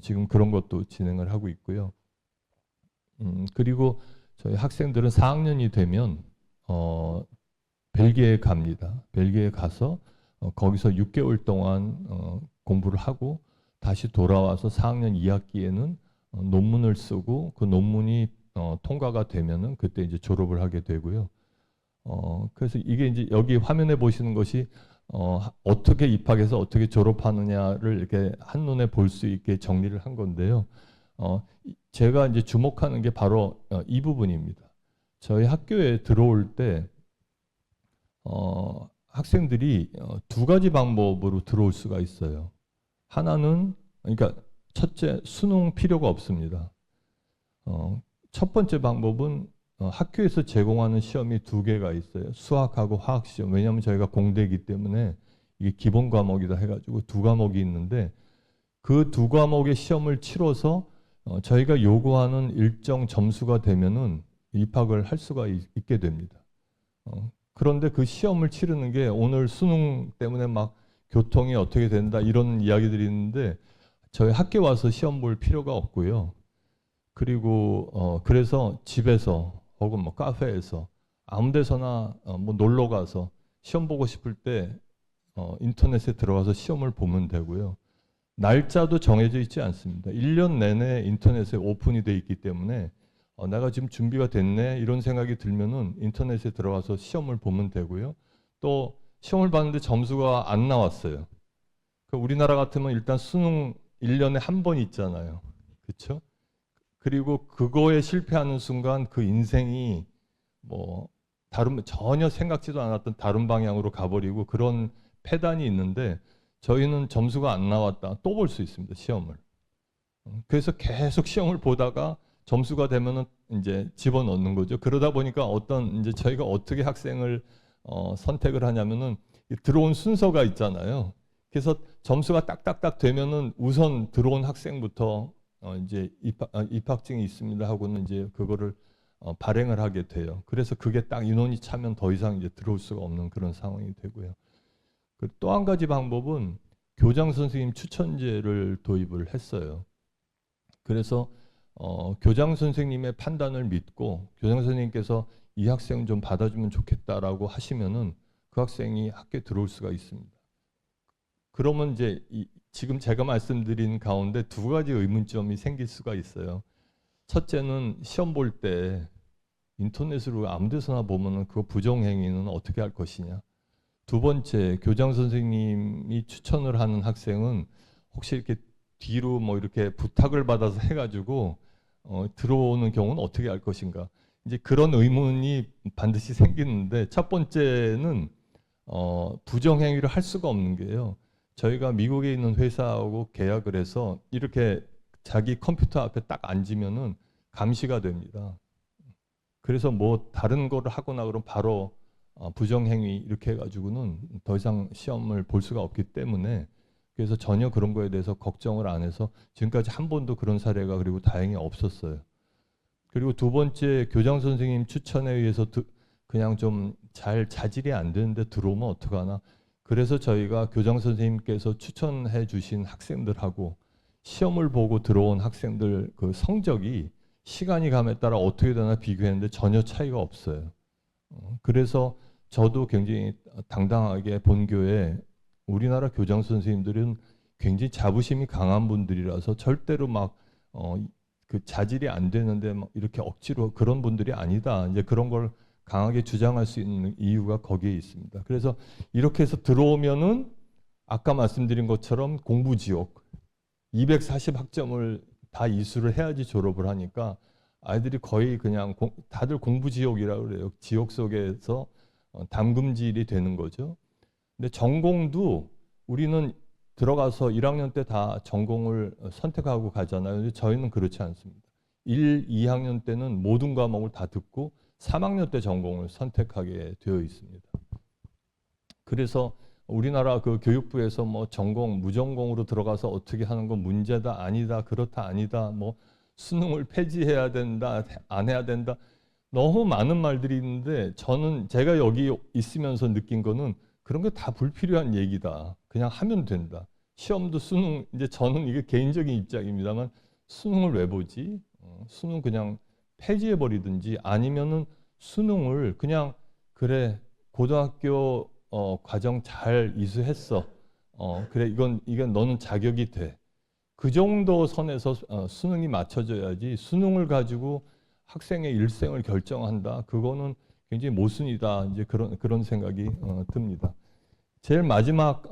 지금 그런 것도 진행을 하고 있고요. 그리고 저희 학생들은 4학년이 되면 벨기에에 갑니다. 벨기에에 가서 거기서 6개월 동안 공부를 하고 다시 돌아와서 4학년 2학기에는 논문을 쓰고 그 논문이 통과가 되면은 그때 이제 졸업을 하게 되고요. 그래서 이게 이제 여기 화면에 보시는 것이 어떻게 입학해서 어떻게 졸업하느냐를 이렇게 한눈에 볼 수 있게 정리를 한 건데요. 제가 이제 주목하는 게 바로 이 부분입니다. 저희 학교에 들어올 때 학생들이 두 가지 방법으로 들어올 수가 있어요. 하나는 그러니까 첫째 수능 필요가 없습니다. 첫 번째 방법은 학교에서 제공하는 시험이 두 개가 있어요. 수학하고 화학 시험. 왜냐하면 저희가 공대이기 때문에 이게 기본 과목이다 해가지고 두 과목이 있는데 그 두 과목의 시험을 치러서 저희가 요구하는 일정 점수가 되면은 입학을 할 수가 있게 됩니다. 그런데 그 시험을 치르는 게 오늘 수능 때문에 막 교통이 어떻게 된다 이런 이야기들이 있는데 저희 학교 와서 시험 볼 필요가 없고요. 그리고 그래서 집에서 혹은 뭐 카페에서 아무 데서나 뭐 놀러 가서 시험 보고 싶을 때 인터넷에 들어가서 시험을 보면 되고요. 날짜도 정해져 있지 않습니다. 1년 내내 인터넷에 오픈이 돼 있기 때문에 내가 지금 준비가 됐네 이런 생각이 들면은 인터넷에 들어가서 시험을 보면 되고요. 또 시험을 봤는데 점수가 안 나왔어요. 우리나라 같으면 일단 수능 1년에 한 번 있잖아요. 그렇죠? 그리고 그거에 실패하는 순간 그 인생이 뭐 다른 전혀 생각지도 않았던 다른 방향으로 가버리고 그런 패단이 있는데 저희는 점수가 안 나왔다 또 볼 수 있습니다. 시험을. 그래서 계속 시험을 보다가 점수가 되면은 이제 집어넣는 거죠. 그러다 보니까 이제 저희가 어떻게 학생을 선택을 하냐면은 들어온 순서가 있잖아요. 그래서 점수가 딱딱딱 되면은 우선 들어온 학생부터 이제 입학증이 있습니다 하고는 이제 그거를 발행을 하게 돼요. 그래서 그게 딱 인원이 차면 더 이상 이제 들어올 수가 없는 그런 상황이 되고요. 또 한 가지 방법은 교장 선생님 추천제를 도입을 했어요. 그래서 교장 선생님의 판단을 믿고 교장 선생님께서 이 학생 좀 받아주면 좋겠다라고 하시면은 그 학생이 학교에 들어올 수가 있습니다. 그러면 이제 지금 제가 말씀드린 가운데 두 가지 의문점이 생길 수가 있어요. 첫째는 시험 볼 때 인터넷으로 아무 데서나 보면은 그거 부정행위는 어떻게 할 것이냐. 두 번째, 교장 선생님이 추천을 하는 학생은 혹시 이렇게 뒤로 뭐 이렇게 부탁을 받아서 해가지고 들어오는 경우는 어떻게 할 것인가. 이제 그런 의문이 반드시 생기는데 첫 번째는 부정행위를 할 수가 없는 게요. 저희가 미국에 있는 회사하고 계약을 해서 이렇게 자기 컴퓨터 앞에 딱 앉으면은 감시가 됩니다. 그래서 뭐 다른 거를 하거나 그러면 바로 부정행위 이렇게 해가지고는 더 이상 시험을 볼 수가 없기 때문에 그래서 전혀 그런 거에 대해서 걱정을 안 해서 지금까지 한 번도 그런 사례가 그리고 다행히 없었어요. 그리고 두 번째 교장 선생님 추천에 의해서 그냥 좀 잘 자질이 안 되는데 들어오면 어떡하나. 그래서 저희가 교장 선생님께서 추천해 주신 학생들하고 시험을 보고 들어온 학생들 그 성적이 시간이 감에 따라 어떻게 되나 비교했는데 전혀 차이가 없어요. 그래서 저도 굉장히 당당하게 본교에 우리나라 교장 선생님들은 굉장히 자부심이 강한 분들이라서 절대로 막 그 자질이 안 되는데 막 이렇게 억지로 그런 분들이 아니다. 이제 그런 걸 강하게 주장할 수 있는 이유가 거기에 있습니다. 그래서 이렇게 해서 들어오면은 아까 말씀드린 것처럼 공부 지옥 240학점을 다 이수를 해야지 졸업을 하니까 아이들이 거의 그냥 다들 공부 지옥이라고 그래요. 지옥 속에서 담금질이 되는 거죠. 근데 전공도 우리는 들어가서 1학년 때 다 전공을 선택하고 가잖아요. 근데 저희는 그렇지 않습니다. 1, 2학년 때는 모든 과목을 다 듣고 3학년 때 전공을 선택하게 되어 있습니다. 그래서 우리나라 그 교육부에서 뭐 전공, 무전공으로 들어가서 어떻게 하는 건 문제다, 아니다, 그렇다, 아니다, 뭐 수능을 폐지해야 된다, 안 해야 된다. 너무 많은 말들이 있는데 저는 제가 여기 있으면서 느낀 거는 그런 게 다 불필요한 얘기다. 그냥 하면 된다. 시험도 이제 저는 이게 개인적인 입장입니다만 수능을 왜 보지? 수능 그냥 폐지해 버리든지 아니면은 수능을 그냥 그래 고등학교 과정 잘 이수했어. 그래 이건 너는 자격이 돼. 그 정도 선에서 수능이 맞춰져야지 수능을 가지고 학생의 일생을 결정한다. 그거는 굉장히 모순이다. 이제 그런 생각이 듭니다. 제일 마지막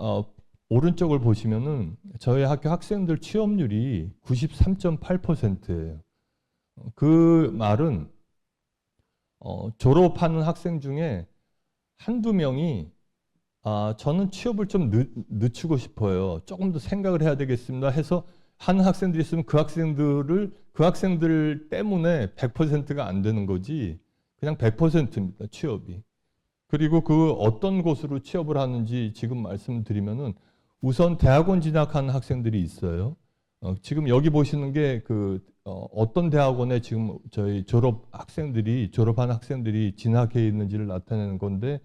오른쪽을 보시면은 저희 학교 학생들 취업률이 93.8%예요. 그 말은 졸업하는 학생 중에 한두 명이 저는 취업을 좀 늦추고 싶어요. 조금 더 생각을 해야 되겠습니다. 해서 하는 학생들이 있으면 그 학생들 때문에 100%가 안 되는 거지. 그냥 100%입니다. 취업이. 그리고 그 어떤 곳으로 취업을 하는지 지금 말씀드리면은 우선 대학원 진학하는 학생들이 있어요. 지금 여기 보시는 게 어떤 대학원에 지금 저희 졸업한 학생들이 진학해 있는지를 나타내는 건데,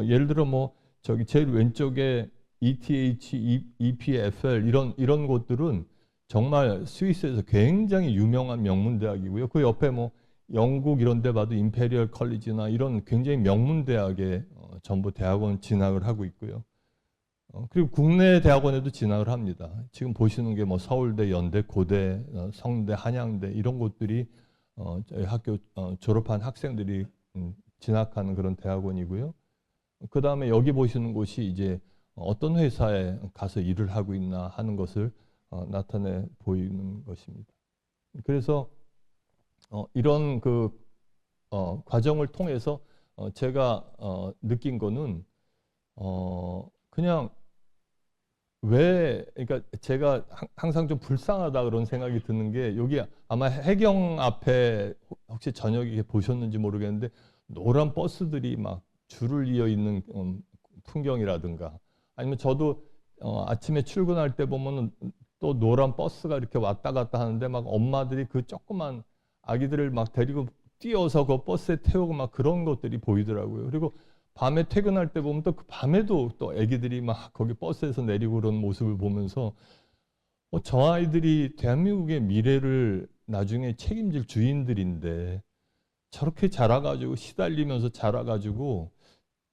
예를 들어 뭐 저기 제일 왼쪽에 ETH, EPFL 이런 곳들은 정말 스위스에서 굉장히 유명한 명문 대학이고요. 그 옆에 뭐 영국 이런 데 봐도 임페리얼 컬리지나 이런 굉장히 명문 대학에 전부 대학원 진학을 하고 있고요. 그리고 국내 대학원에도 진학을 합니다. 지금 보시는 게 뭐 서울대, 연대, 고대, 성대, 한양대 이런 곳들이 저희 학교 졸업한 학생들이 진학하는 그런 대학원이고요. 그 다음에 여기 보시는 곳이 이제 어떤 회사에 가서 일을 하고 있나 하는 것을 나타내 보이는 것입니다. 그래서 이런 과정을 통해서 제가 느낀 거는 그냥 그러니까 제가 항상 좀 불쌍하다 그런 생각이 드는 게 여기 아마 해경 앞에 혹시 저녁에 보셨는지 모르겠는데 노란 버스들이 막 줄을 이어 있는 풍경이라든가 아니면 저도 아침에 출근할 때 보면 또 노란 버스가 이렇게 왔다 갔다 하는데 막 엄마들이 그 조그만 아기들을 막 데리고 뛰어서 그 버스에 태우고 막 그런 것들이 보이더라고요. 그리고 밤에 퇴근할 때 보면 또 그 밤에도 또 아기들이 막 거기 버스에서 내리고 그런 모습을 보면서 저 아이들이 대한민국의 미래를 나중에 책임질 주인들인데 저렇게 자라가지고 시달리면서 자라가지고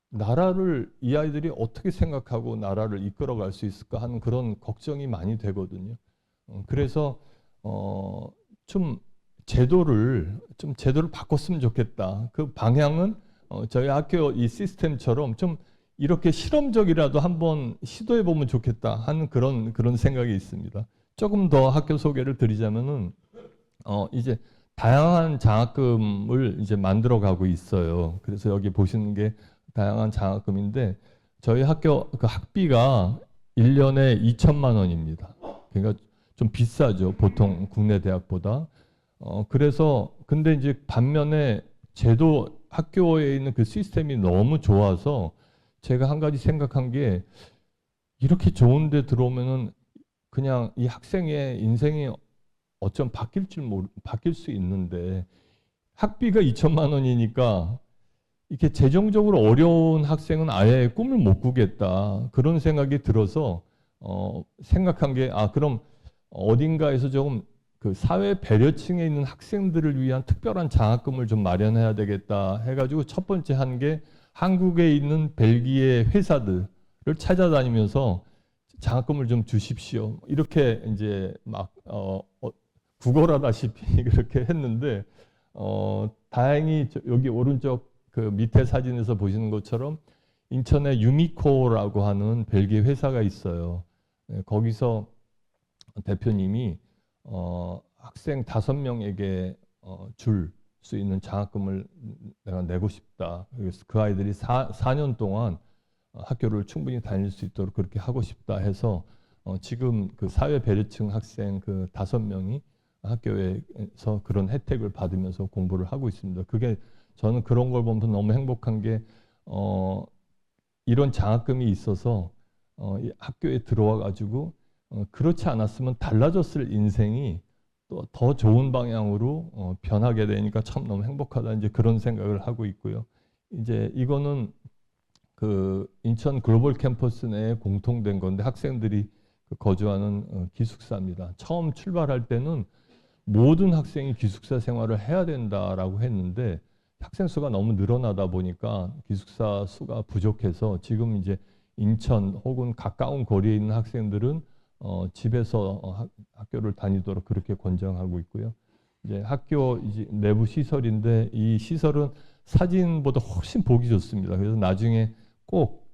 나라를 이 아이들이 어떻게 생각하고 나라를 이끌어갈 수 있을까 하는 그런 걱정이 많이 되거든요. 그래서 좀 제도를 바꿨으면 좋겠다. 그 방향은 저희 학교 이 시스템처럼 좀 이렇게 실험적이라도 한번 시도해 보면 좋겠다 하는 그런 생각이 있습니다. 조금 더 학교 소개를 드리자면은 이제 다양한 장학금을 이제 만들어 가고 있어요. 그래서 여기 보시는 게 다양한 장학금인데 저희 학교 그 학비가 1년에 2천만 원입니다. 그러니까 좀 비싸죠. 보통 국내 대학보다. 그래서 근데 이제 반면에 학교에 있는 그 시스템이 너무 좋아서 제가 한 가지 생각한 게 이렇게 좋은 데 들어오면은 그냥 이 학생의 인생이 어쩜 바뀔 수 있는데 학비가 2천만 원이니까 이렇게 재정적으로 어려운 학생은 아예 꿈을 못 꾸겠다. 그런 생각이 들어서 생각한 게 그럼 어딘가에서 조금 그 사회 배려층에 있는 학생들을 위한 특별한 장학금을 좀 마련해야 되겠다 해가지고 첫 번째 한 게 한국에 있는 벨기에 회사들을 찾아다니면서 장학금을 좀 주십시오. 이렇게 이제 막 구걸하다시피 그렇게 했는데 다행히 여기 오른쪽 그 밑에 사진에서 보시는 것처럼 인천에 유미코라고 하는 벨기에 회사가 있어요. 거기서 대표님이 학생 5명에게 줄 수 있는 장학금을 내가 내고 싶다. 그래서 그 아이들이 4년 동안 학교를 충분히 다닐 수 있도록 그렇게 하고 싶다 해서 지금 그 사회 배려층 학생 그 5명이 학교에서 그런 혜택을 받으면서 공부를 하고 있습니다. 그게 저는 그런 걸 보면서 너무 행복한 게 이런 장학금이 있어서 이 학교에 들어와 가지고 그렇지 않았으면 달라졌을 인생이 또 더 좋은 방향으로 변하게 되니까 참 너무 행복하다 이제 그런 생각을 하고 있고요. 이제 이거는 그 인천 글로벌 캠퍼스 내에 공통된 건데 학생들이 거주하는 기숙사입니다. 처음 출발할 때는 모든 학생이 기숙사 생활을 해야 된다라고 했는데 학생 수가 너무 늘어나다 보니까 기숙사 수가 부족해서 지금 이제 인천 혹은 가까운 거리에 있는 학생들은 집에서 학교를 다니도록 그렇게 권장하고 있고요. 이제 학교 이제 내부 시설인데 이 시설은 사진보다 훨씬 보기 좋습니다. 그래서 나중에 꼭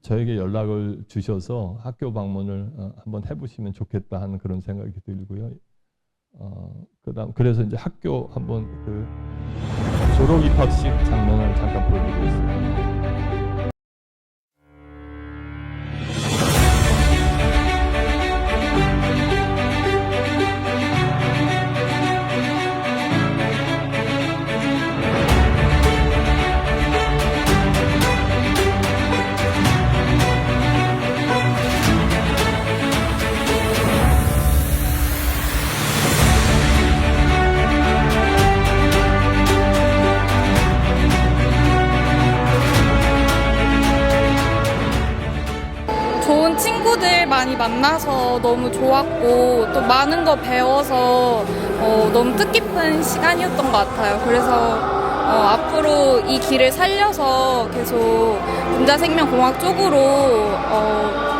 저에게 연락을 주셔서 학교 방문을 한번 해보시면 좋겠다 하는 그런 생각이 들고요. 그래서 이제 학교 한번 그 졸업 입학식 장면을 잠깐 보여드리겠습니다. 좋은 친구들 많이 만나서 너무 좋았고 또 많은 거 배워서 너무 뜻깊은 시간이었던 것 같아요. 그래서 앞으로 이 길을 살려서 계속 분자생명공학 쪽으로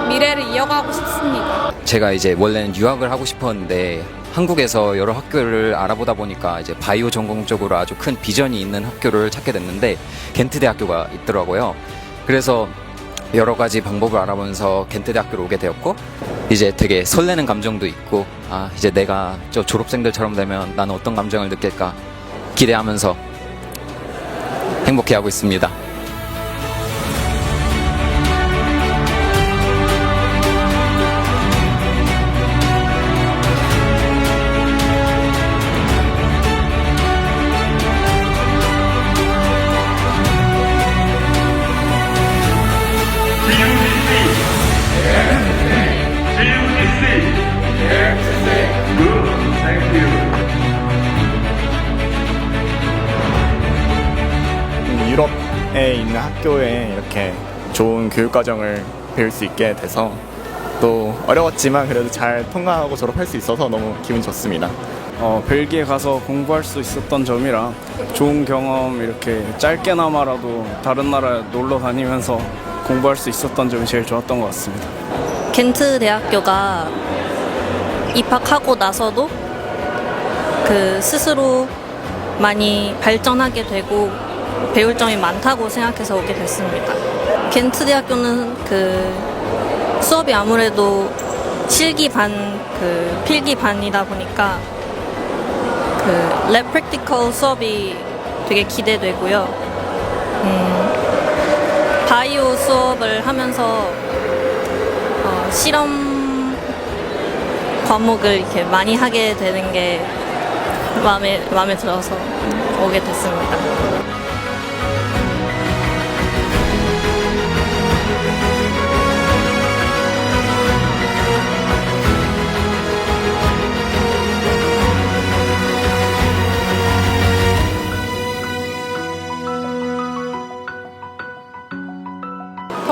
미래를 이어가고 싶습니다. 제가 이제 원래는 유학을 하고 싶었는데 한국에서 여러 학교를 알아보다 보니까 이제 바이오 전공 쪽으로 아주 큰 비전이 있는 학교를 찾게 됐는데 겐트 대학교가 있더라고요. 그래서 여러 가지 방법을 알아보면서 겐트 대학교로 오게 되었고 이제 되게 설레는 감정도 있고 이제 내가 저 졸업생들처럼 되면 나는 어떤 감정을 느낄까 기대하면서 행복해하고 있습니다. 유럽에 있는 학교에 이렇게 좋은 교육과정을 배울 수 있게 돼서 또 어려웠지만 그래도 잘 통과하고 졸업할 수 있어서 너무 기분이 좋습니다. 벨기에 가서 공부할 수 있었던 점이랑 좋은 경험 이렇게 짧게나마라도 다른 나라에 놀러 다니면서 공부할 수 있었던 점이 제일 좋았던 것 같습니다. 겐트 대학교가 입학하고 나서도 그 스스로 많이 발전하게 되고 배울 점이 많다고 생각해서 오게 됐습니다. 겐트 대학교는 그 수업이 아무래도 실기 반, 그 필기 반이다 보니까 그 랩 프랙티컬 수업이 되게 기대되고요. 바이오 수업을 하면서 실험 과목을 이렇게 많이 하게 되는 게 마음에 들어서 오게 됐습니다.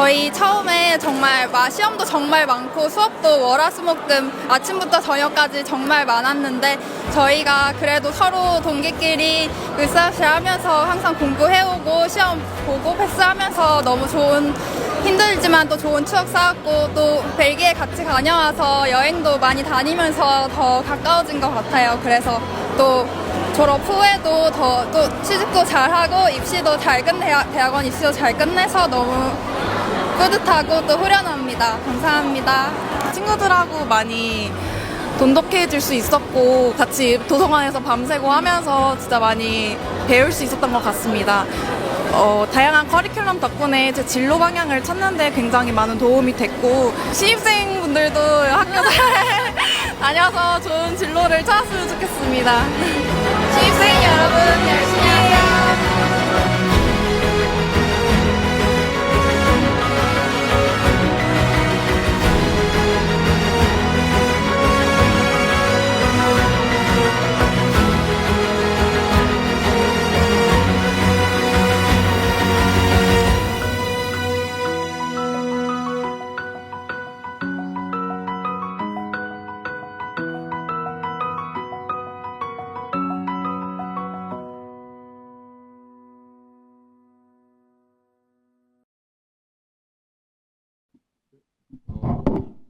저희 처음에 정말 시험도 정말 많고 수업도 월화수목금 아침부터 저녁까지 정말 많았는데 저희가 그래도 서로 동기끼리 으쌰으쌰 하면서 항상 공부해오고 시험 보고 패스하면서 너무 좋은 힘들지만 또 좋은 추억 쌓았고 또 벨기에 같이 다녀와서 여행도 많이 다니면서 더 가까워진 것 같아요. 그래서 또 졸업 후에도 또 취직도 잘하고 입시도 잘 대학원 입시도 잘 끝내서 너무 뿌듯하고 또 후련합니다. 감사합니다. 친구들하고 많이 돈독해질 수 있었고 같이 도서관에서 밤새고 하면서 진짜 많이 배울 수 있었던 것 같습니다. 다양한 커리큘럼 덕분에 제 진로 방향을 찾는 데 굉장히 많은 도움이 됐고 신입생분들도 학교 잘 다녀서 좋은 진로를 찾았으면 좋겠습니다. 신입생 여러분 열심히 하세요.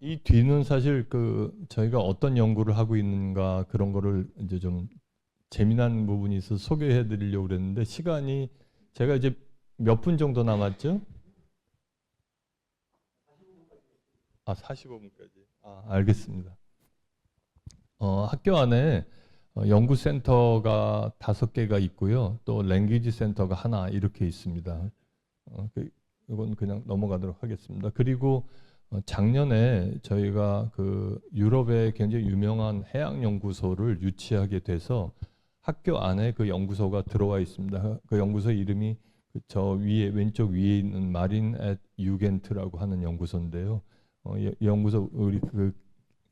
이 뒤는 사실 그 저희가 어떤 연구를 하고 있는가 그런 거를 이제 좀 재미난 부분이 있어서 소개해 드리려고 그랬는데 시간이 제가 이제 몇 분 정도 남았죠? 45분까지. 알겠습니다. 학교 안에 연구센터가 5개가 있고요. 또 랭귀지 센터가 하나 이렇게 있습니다. 이건 그냥 넘어가도록 하겠습니다. 그리고 작년에 저희가 그 유럽의 굉장히 유명한 해양 연구소를 유치하게 돼서 학교 안에 그 연구소가 들어와 있습니다. 그 연구소 이름이 저 위에 왼쪽 위에 있는 마린 앳 유겐트라고 하는 연구소인데요. 이 연구소 우리 그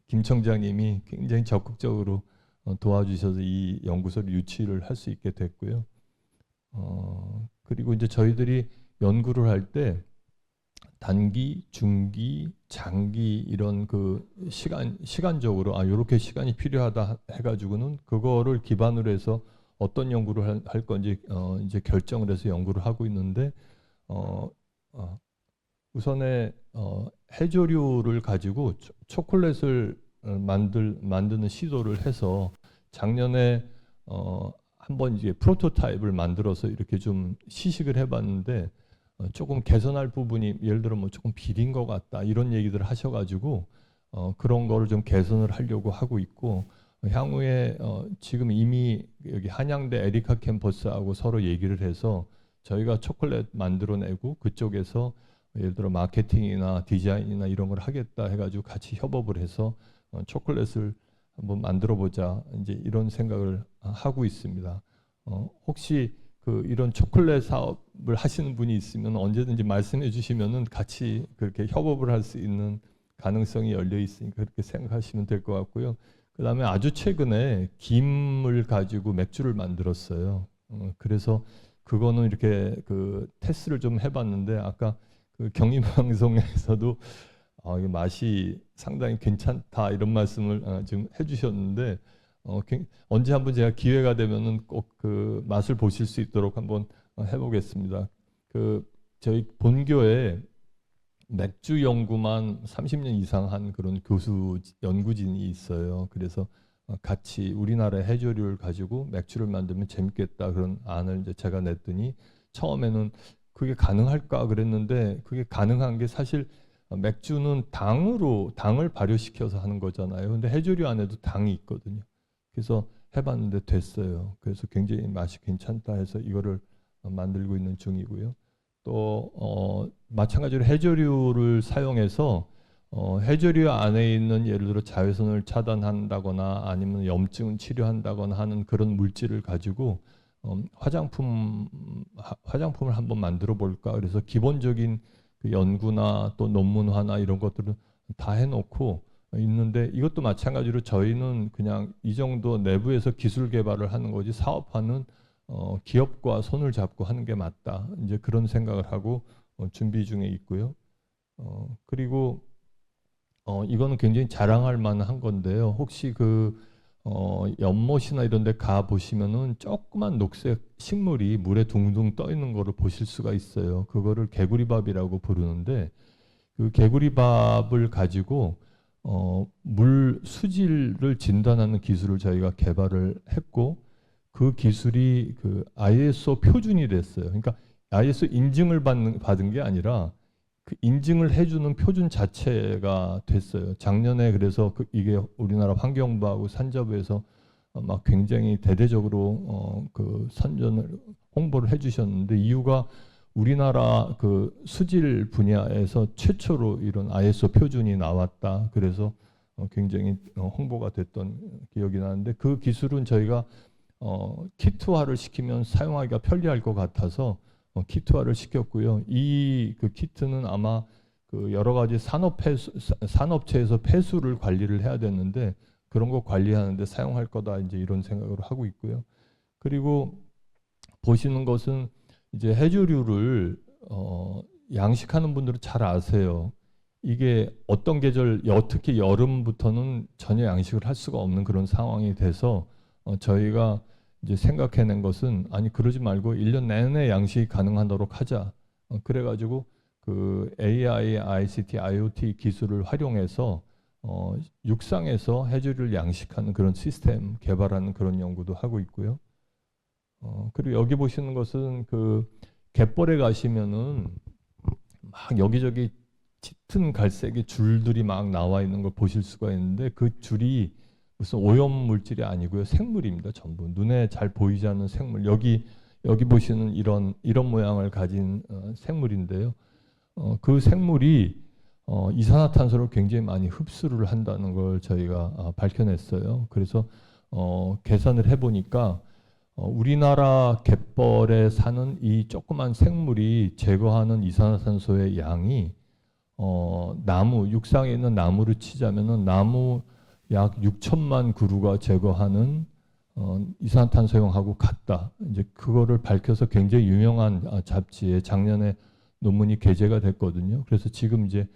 김 청장님이 굉장히 적극적으로 도와주셔서 이 연구소를 유치를 할 수 있게 됐고요. 그리고 이제 저희들이 연구를 할 때 단기, 중기, 장기 이런 그 시간적으로 이렇게 시간이 필요하다 해가지고는 그거를 기반으로 해서 어떤 연구를 할 건지 이제 결정을 해서 연구를 하고 있는데 우선에 해조류를 가지고 초콜릿을 만드는 시도를 해서 작년에 한번 이제 프로토타입을 만들어서 이렇게 좀 시식을 해봤는데 조금 개선할 부분이 예를 들어 뭐 조금 비린 것 같다 이런 얘기들을 하셔가지고 그런 거를 좀 개선을 하려고 하고 있고 향후에 지금 이미 여기 한양대 에리카 캠퍼스하고 서로 얘기를 해서 저희가 초콜릿 만들어내고 그쪽에서 예를 들어 마케팅이나 디자인이나 이런 걸 하겠다 해가지고 같이 협업을 해서 초콜릿을 한번 만들어보자 이제 이런 생각을 하고 있습니다. 혹시 그 이런 초콜릿 사업을 하시는 분이 있으면 언제든지 말씀해 주시면은 같이 그렇게 협업을 할 수 있는 가능성이 열려 있으니까 그렇게 생각하시면 될 것 같고요. 그다음에 아주 최근에 김을 가지고 맥주를 만들었어요. 그래서 그거는 이렇게 그 테스트를 좀 해봤는데 아까 그 경희방송에서도 이 맛이 상당히 괜찮다 이런 말씀을 지금 해주셨는데 언제 한번 제가 기회가 되면은 꼭 그 맛을 보실 수 있도록 한번 해보겠습니다. 그 저희 본교에 맥주 연구만 30년 이상 한 그런 교수 연구진이 있어요. 그래서 같이 우리나라의 해조류를 가지고 맥주를 만들면 재밌겠다 그런 안을 이제 제가 냈더니 처음에는 그게 가능할까 그랬는데 그게 가능한 게 사실 맥주는 당을 발효시켜서 하는 거잖아요. 근데 해조류 안에도 당이 있거든요. 그래서 해봤는데 됐어요. 그래서 굉장히 맛이 괜찮다 해서 이거를 만들고 있는 중이고요. 또 마찬가지로 해조류를 사용해서 해조류 안에 있는 예를 들어 자외선을 차단한다거나 아니면 염증을 치료한다거나 하는 그런 물질을 가지고 화장품을 한번 만들어 볼까. 그래서 기본적인 그 연구나 또 논문화나 이런 것들은 다 해놓고 있는데 이것도 마찬가지로 저희는 그냥 이 정도 내부에서 기술 개발을 하는 거지 사업화는 기업과 손을 잡고 하는 게 맞다. 이제 그런 생각을 하고 준비 중에 있고요. 그리고 이거는 굉장히 자랑할 만한 건데요. 혹시 그 연못이나 이런 데 가 보시면은 조그만 녹색 식물이 물에 둥둥 떠 있는 거를 보실 수가 있어요. 그거를 개구리밥이라고 부르는데 그 개구리밥을 가지고 물 수질을 진단하는 기술을 저희가 개발을 했고 그 기술이 그 ISO 표준이 됐어요. 그러니까 ISO 인증을 받은 게 아니라 그 인증을 해주는 표준 자체가 됐어요. 작년에 그래서 이게 우리나라 환경부하고 산자부에서 막 굉장히 대대적으로 그 선전을 홍보를 해주셨는데 이유가 우리나라 그 수질 분야에서 최초로 이런 ISO 표준이 나왔다. 그래서 굉장히 홍보가 됐던 기억이 나는데 그 기술은 저희가 키트화를 시키면 사용하기가 편리할 것 같아서 키트화를 시켰고요. 이 그 키트는 아마 그 여러 가지 산업체에서 폐수를 관리를 해야 되는데 그런 거 관리하는데 사용할 거다 이제 이런 생각으로 하고 있고요. 그리고 보시는 것은 이제 해조류를 양식하는 분들은 잘 아세요. 이게 어떤 계절, 특히 여름부터는 전혀 양식을 할 수가 없는 그런 상황이 돼서 저희가 이제 생각해낸 것은 아니 그러지 말고 1년 내내 양식이 가능하도록 하자. 그래가지고 그 AI, ICT, IoT 기술을 활용해서 육상에서 해조류를 양식하는 그런 시스템 개발하는 그런 연구도 하고 있고요. 그리고 여기 보시는 것은 그 갯벌에 가시면은 막 여기저기 짙은 갈색의 줄들이 막 나와 있는 걸 보실 수가 있는데 그 줄이 무슨 오염 물질이 아니고요, 생물입니다. 전부 눈에 잘 보이지 않는 생물. 여기 보시는 이런 모양을 가진 생물인데요. 그 생물이 이산화탄소를 굉장히 많이 흡수를 한다는 걸 저희가 밝혀냈어요. 그래서 계산을 해보니까 우리나라 갯벌에 사는 이 조그만 생물이 제거하는 이산화탄소의 양이 나무, 육상에 있는 나무를 치자면은 나무 약 6천만 그루가 제거하는 이산화탄소용하고 같다. 이제 그거를 밝혀서 굉장히 유명한 잡지에 작년에 논문이 게재가 됐거든요. 그래서 지금 이제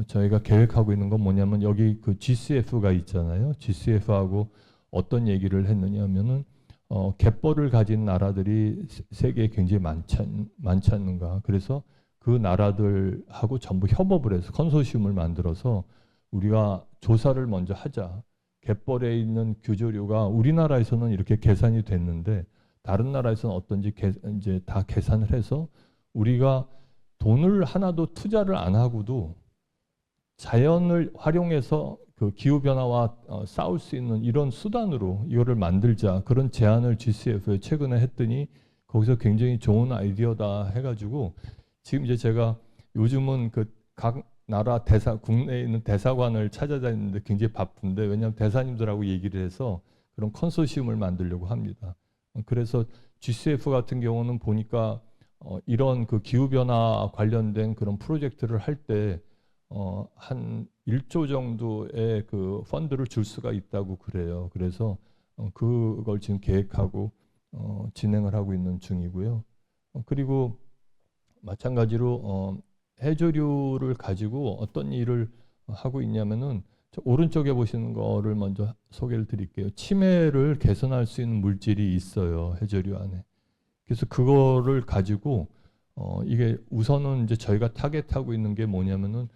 저희가 계획하고 있는 건 뭐냐면 여기 그 GCF가 있잖아요. GCF하고 어떤 얘기를 했느냐 하면은 갯벌을 가진 나라들이 세계에 굉장히 많지 않는가. 그래서 그 나라들하고 전부 협업을 해서 컨소시엄을 만들어서 우리가 조사를 먼저 하자. 갯벌에 있는 규조류가 우리나라에서는 이렇게 계산이 됐는데 다른 나라에서는 어떤지 이제 다 계산을 해서 우리가 돈을 하나도 투자를 안 하고도 자연을 활용해서 그 기후 변화와 싸울 수 있는 이런 수단으로 이거를 만들자, 그런 제안을 GCF에 최근에 했더니 거기서 굉장히 좋은 아이디어다 해가지고 지금 이제 제가 요즘은 그 각 나라 국내에 있는 대사관을 찾아다니는데 굉장히 바쁜데, 왜냐하면 대사님들하고 얘기를 해서 그런 컨소시엄을 만들려고 합니다. 그래서 GCF 같은 경우는 보니까 이런 그 기후 변화 관련된 그런 프로젝트를 할 때 한 1조 정도의 그 펀드를 줄 수가 있다고 그래요. 그래서 그걸 지금 계획하고 진행을 하고 있는 중이고요. 그리고 마찬가지로 해조류를 가지고 어떤 일을 하고 있냐면은 오른쪽에 보시는 거를 먼저 소개를 드릴게요. 치매를 개선할 수 있는 물질이 있어요, 해조류 안에. 그래서 그거를 가지고 이게 우선은 이제 저희가 타겟하고 있는 게 뭐냐면은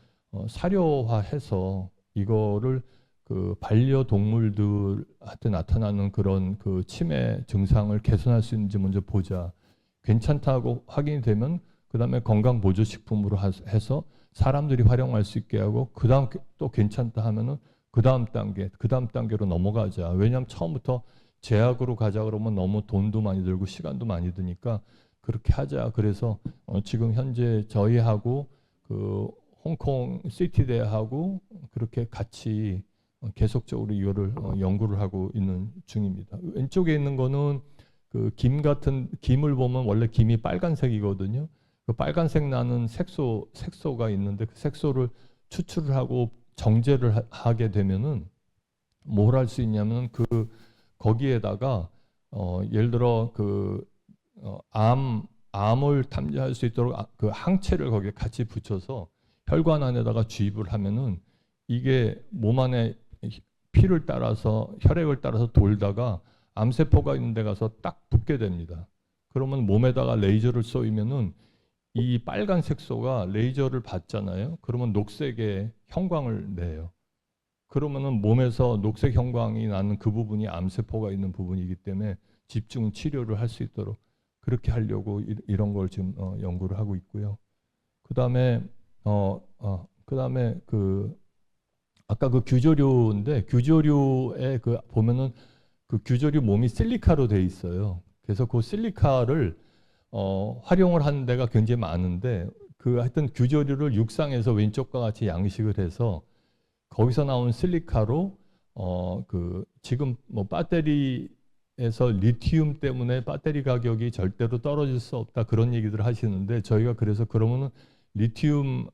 사료화해서 이거를 그 반려동물들한테 나타나는 그런 그 치매 증상을 개선할 수 있는지 먼저 보자. 괜찮다고 확인이 되면 그 다음에 건강보조식품으로 해서 사람들이 활용할 수 있게 하고, 그 다음 또 괜찮다 하면은 그 다음 단계로 넘어가자. 왜냐하면 처음부터 제약으로 가자 그러면 너무 돈도 많이 들고 시간도 많이 드니까 그렇게 하자. 그래서 지금 현재 저희하고 그 홍콩 시티대하고 그렇게 같이 계속적으로 이거를 연구를 하고 있는 중입니다. 왼쪽에 있는 거는 그 김을 보면 원래 김이 빨간색이거든요. 그 빨간색 나는 색소가 있는데 그 색소를 추출을 하고 정제를 하게 되면은 뭘 할 수 있냐면 거기에다가 예를 들어 암을 탐지할 수 있도록 그 항체를 거기에 같이 붙여서 혈관 안에다가 주입을 하면은 이게 몸 안에 피를 따라서 혈액을 따라서 돌다가 암세포가 있는 데 가서 딱 붙게 됩니다. 그러면 몸에다가 레이저를 쏘이면은 이 빨간 색소가 레이저를 받잖아요. 그러면 녹색의 형광을 내요. 그러면은 몸에서 녹색 형광이 나는 그 부분이 암세포가 있는 부분이기 때문에 집중 치료를 할 수 있도록 그렇게 하려고 이런 걸 지금 연구를 하고 있고요. 그다음에 아까 그 규조류인데 규조류에 보면은 그 규조류 몸이 실리카로 돼 있어요. 그래서 그 실리카를 활용을 하는 데가 굉장히 많은데 하여튼 규조류를 육상에서 왼쪽과 같이 양식을 해서 거기서 나온 실리카로 지금 뭐 배터리에서 리튬 때문에 배터리 가격이 절대로 떨어질 수 없다 그런 얘기들 하시는데, 저희가 그래서 그러면은 리튬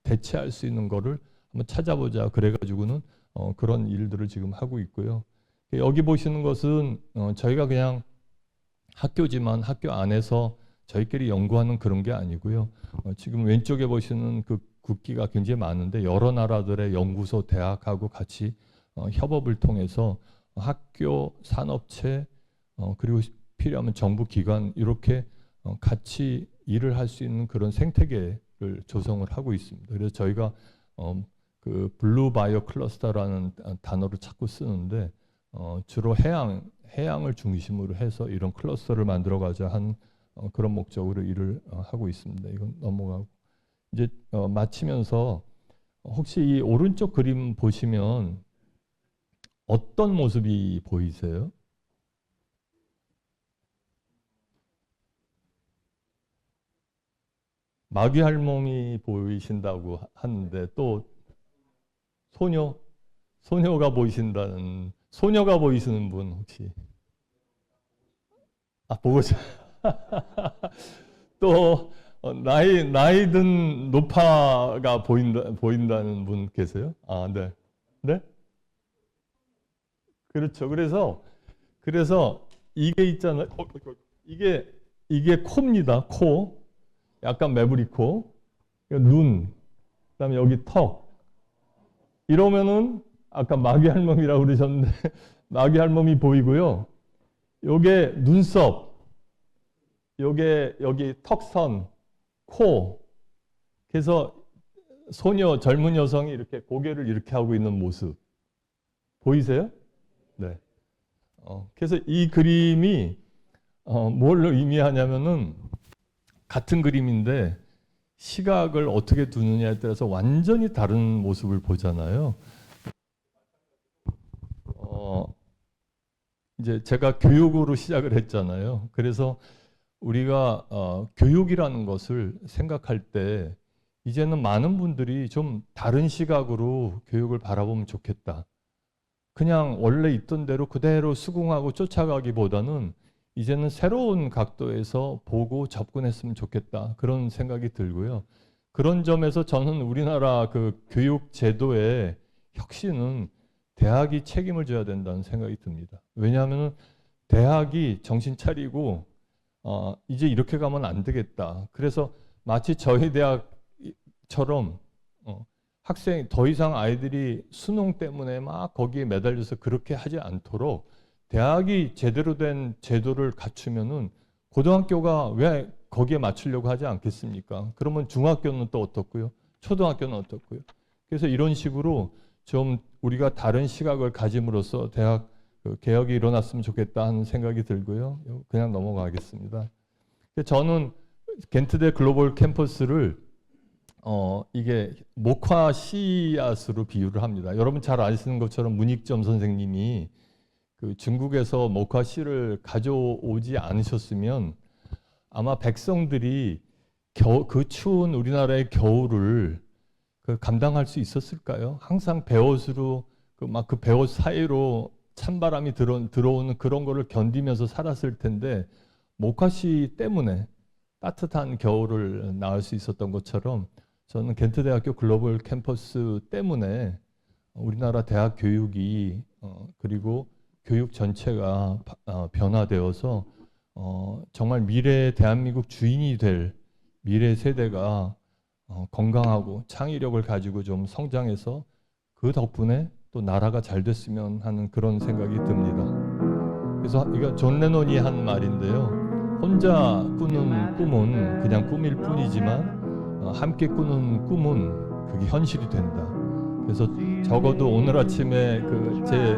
대체할 수 있는 거를 한번 찾아보자 그래가지고는 그런 일들을 지금 하고 있고요. 여기 보시는 것은 저희가 그냥 학교지만 학교 안에서 저희끼리 연구하는 그런 게 아니고요. 지금 왼쪽에 보시는 그 국기가 굉장히 많은데 여러 나라들의 연구소, 대학하고 같이 협업을 통해서 학교, 산업체, 그리고 필요하면 정부 기관 이렇게 같이 일을 할 수 있는 그런 생태계 조성을 하고 있습니다. 그래서 저희가 그 블루 바이오 클러스터라는 단어를 자꾸 쓰는데 주로 해양을 중심으로 해서 이런 클러스터를 만들어가자 한 그런 목적으로 일을 하고 있습니다. 이건 넘어가고 이제 마치면서 혹시 이 오른쪽 그림 보시면 어떤 모습이 보이세요? 마귀 할멈이 보이신다고 하는데 또 소녀가 보이신다는 소녀가 보이시는 분 혹시 보고 또 나이 든 노파가 보인다는 분 계세요? 네. 네? 그렇죠. 그래서 이게 있잖아요. 이게 코입니다. 코. 약간 매부리 코. 눈. 그다음에 여기 턱. 이러면은 아까 마귀 할멈이라고 그러셨는데 마귀 할멈이 보이고요. 요게 눈썹. 요게 여기 턱선, 코. 그래서 젊은 여성이 이렇게 고개를 이렇게 하고 있는 모습. 보이세요? 네. 그래서 이 그림이 뭘 의미하냐면은 같은 그림인데 시각을 어떻게 두느냐에 따라서 완전히 다른 모습을 보잖아요. 이제 제가 교육으로 시작을 했잖아요. 그래서 우리가 교육이라는 것을 생각할 때 이제는 많은 분들이 좀 다른 시각으로 교육을 바라보면 좋겠다. 그냥 원래 있던 대로 그대로 수긍하고 쫓아가기보다는 이제는 새로운 각도에서 보고 접근했으면 좋겠다. 그런 생각이 들고요. 그런 점에서 저는 우리나라 그 교육 제도의 혁신은 대학이 책임을 져야 된다는 생각이 듭니다. 왜냐하면 대학이 정신 차리고 이제 이렇게 가면 안 되겠다. 그래서 마치 저희 대학처럼 학생이 더 이상 아이들이 수능 때문에 막 거기에 매달려서 그렇게 하지 않도록 대학이 제대로 된 제도를 갖추면은 고등학교가 왜 거기에 맞추려고 하지 않겠습니까? 그러면 중학교는 또 어떻고요? 초등학교는 어떻고요? 그래서 이런 식으로 좀 우리가 다른 시각을 가짐으로써 대학 개혁이 일어났으면 좋겠다 하는 생각이 들고요. 그냥 넘어가겠습니다. 저는 겐트대 글로벌 캠퍼스를 이게 목화 씨앗으로 비유를 합니다. 여러분 잘 아시는 것처럼 문익점 선생님이 그 중국에서 목화 씨를 가져오지 않으셨으면 아마 백성들이 그 추운 우리나라의 겨울을 감당할 수 있었을까요? 항상 베옷으로 그 베옷 사이로 찬바람이 들어오는 그런 거를 견디면서 살았을 텐데 목화 씨 때문에 따뜻한 겨울을 나을 수 있었던 것처럼 저는 겐트대학교 글로벌 캠퍼스 때문에 우리나라 대학 교육이 그리고 교육 전체가 변화되어서 정말 미래의 대한민국 주인이 될 미래 세대가 건강하고 창의력을 가지고 좀 성장해서 그 덕분에 또 나라가 잘 됐으면 하는 그런 생각이 듭니다. 그래서 이거 존 레논이 한 말인데요. 혼자 꾸는 꿈은 그냥 꿈일 뿐이지만 함께 꾸는 꿈은 그게 현실이 된다. 그래서 적어도 오늘 아침에 제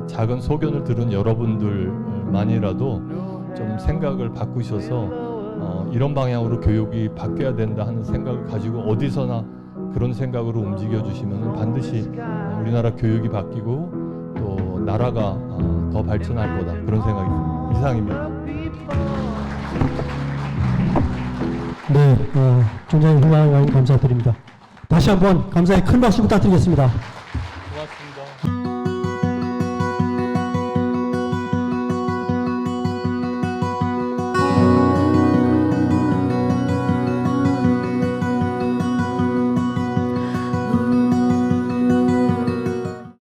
작은 소견을 들은 여러분들만이라도 좀 생각을 바꾸셔서 이런 방향으로 교육이 바뀌어야 된다 하는 생각을 가지고 어디서나 그런 생각으로 움직여 주시면 반드시 우리나라 교육이 바뀌고 또 나라가 더 발전할 거다. 그런 생각이 듭니다. 이상입니다. 네, 굉장히 훌륭한 강의 감사드립니다. 다시 한번 감사의 큰 박수 부탁드리겠습니다.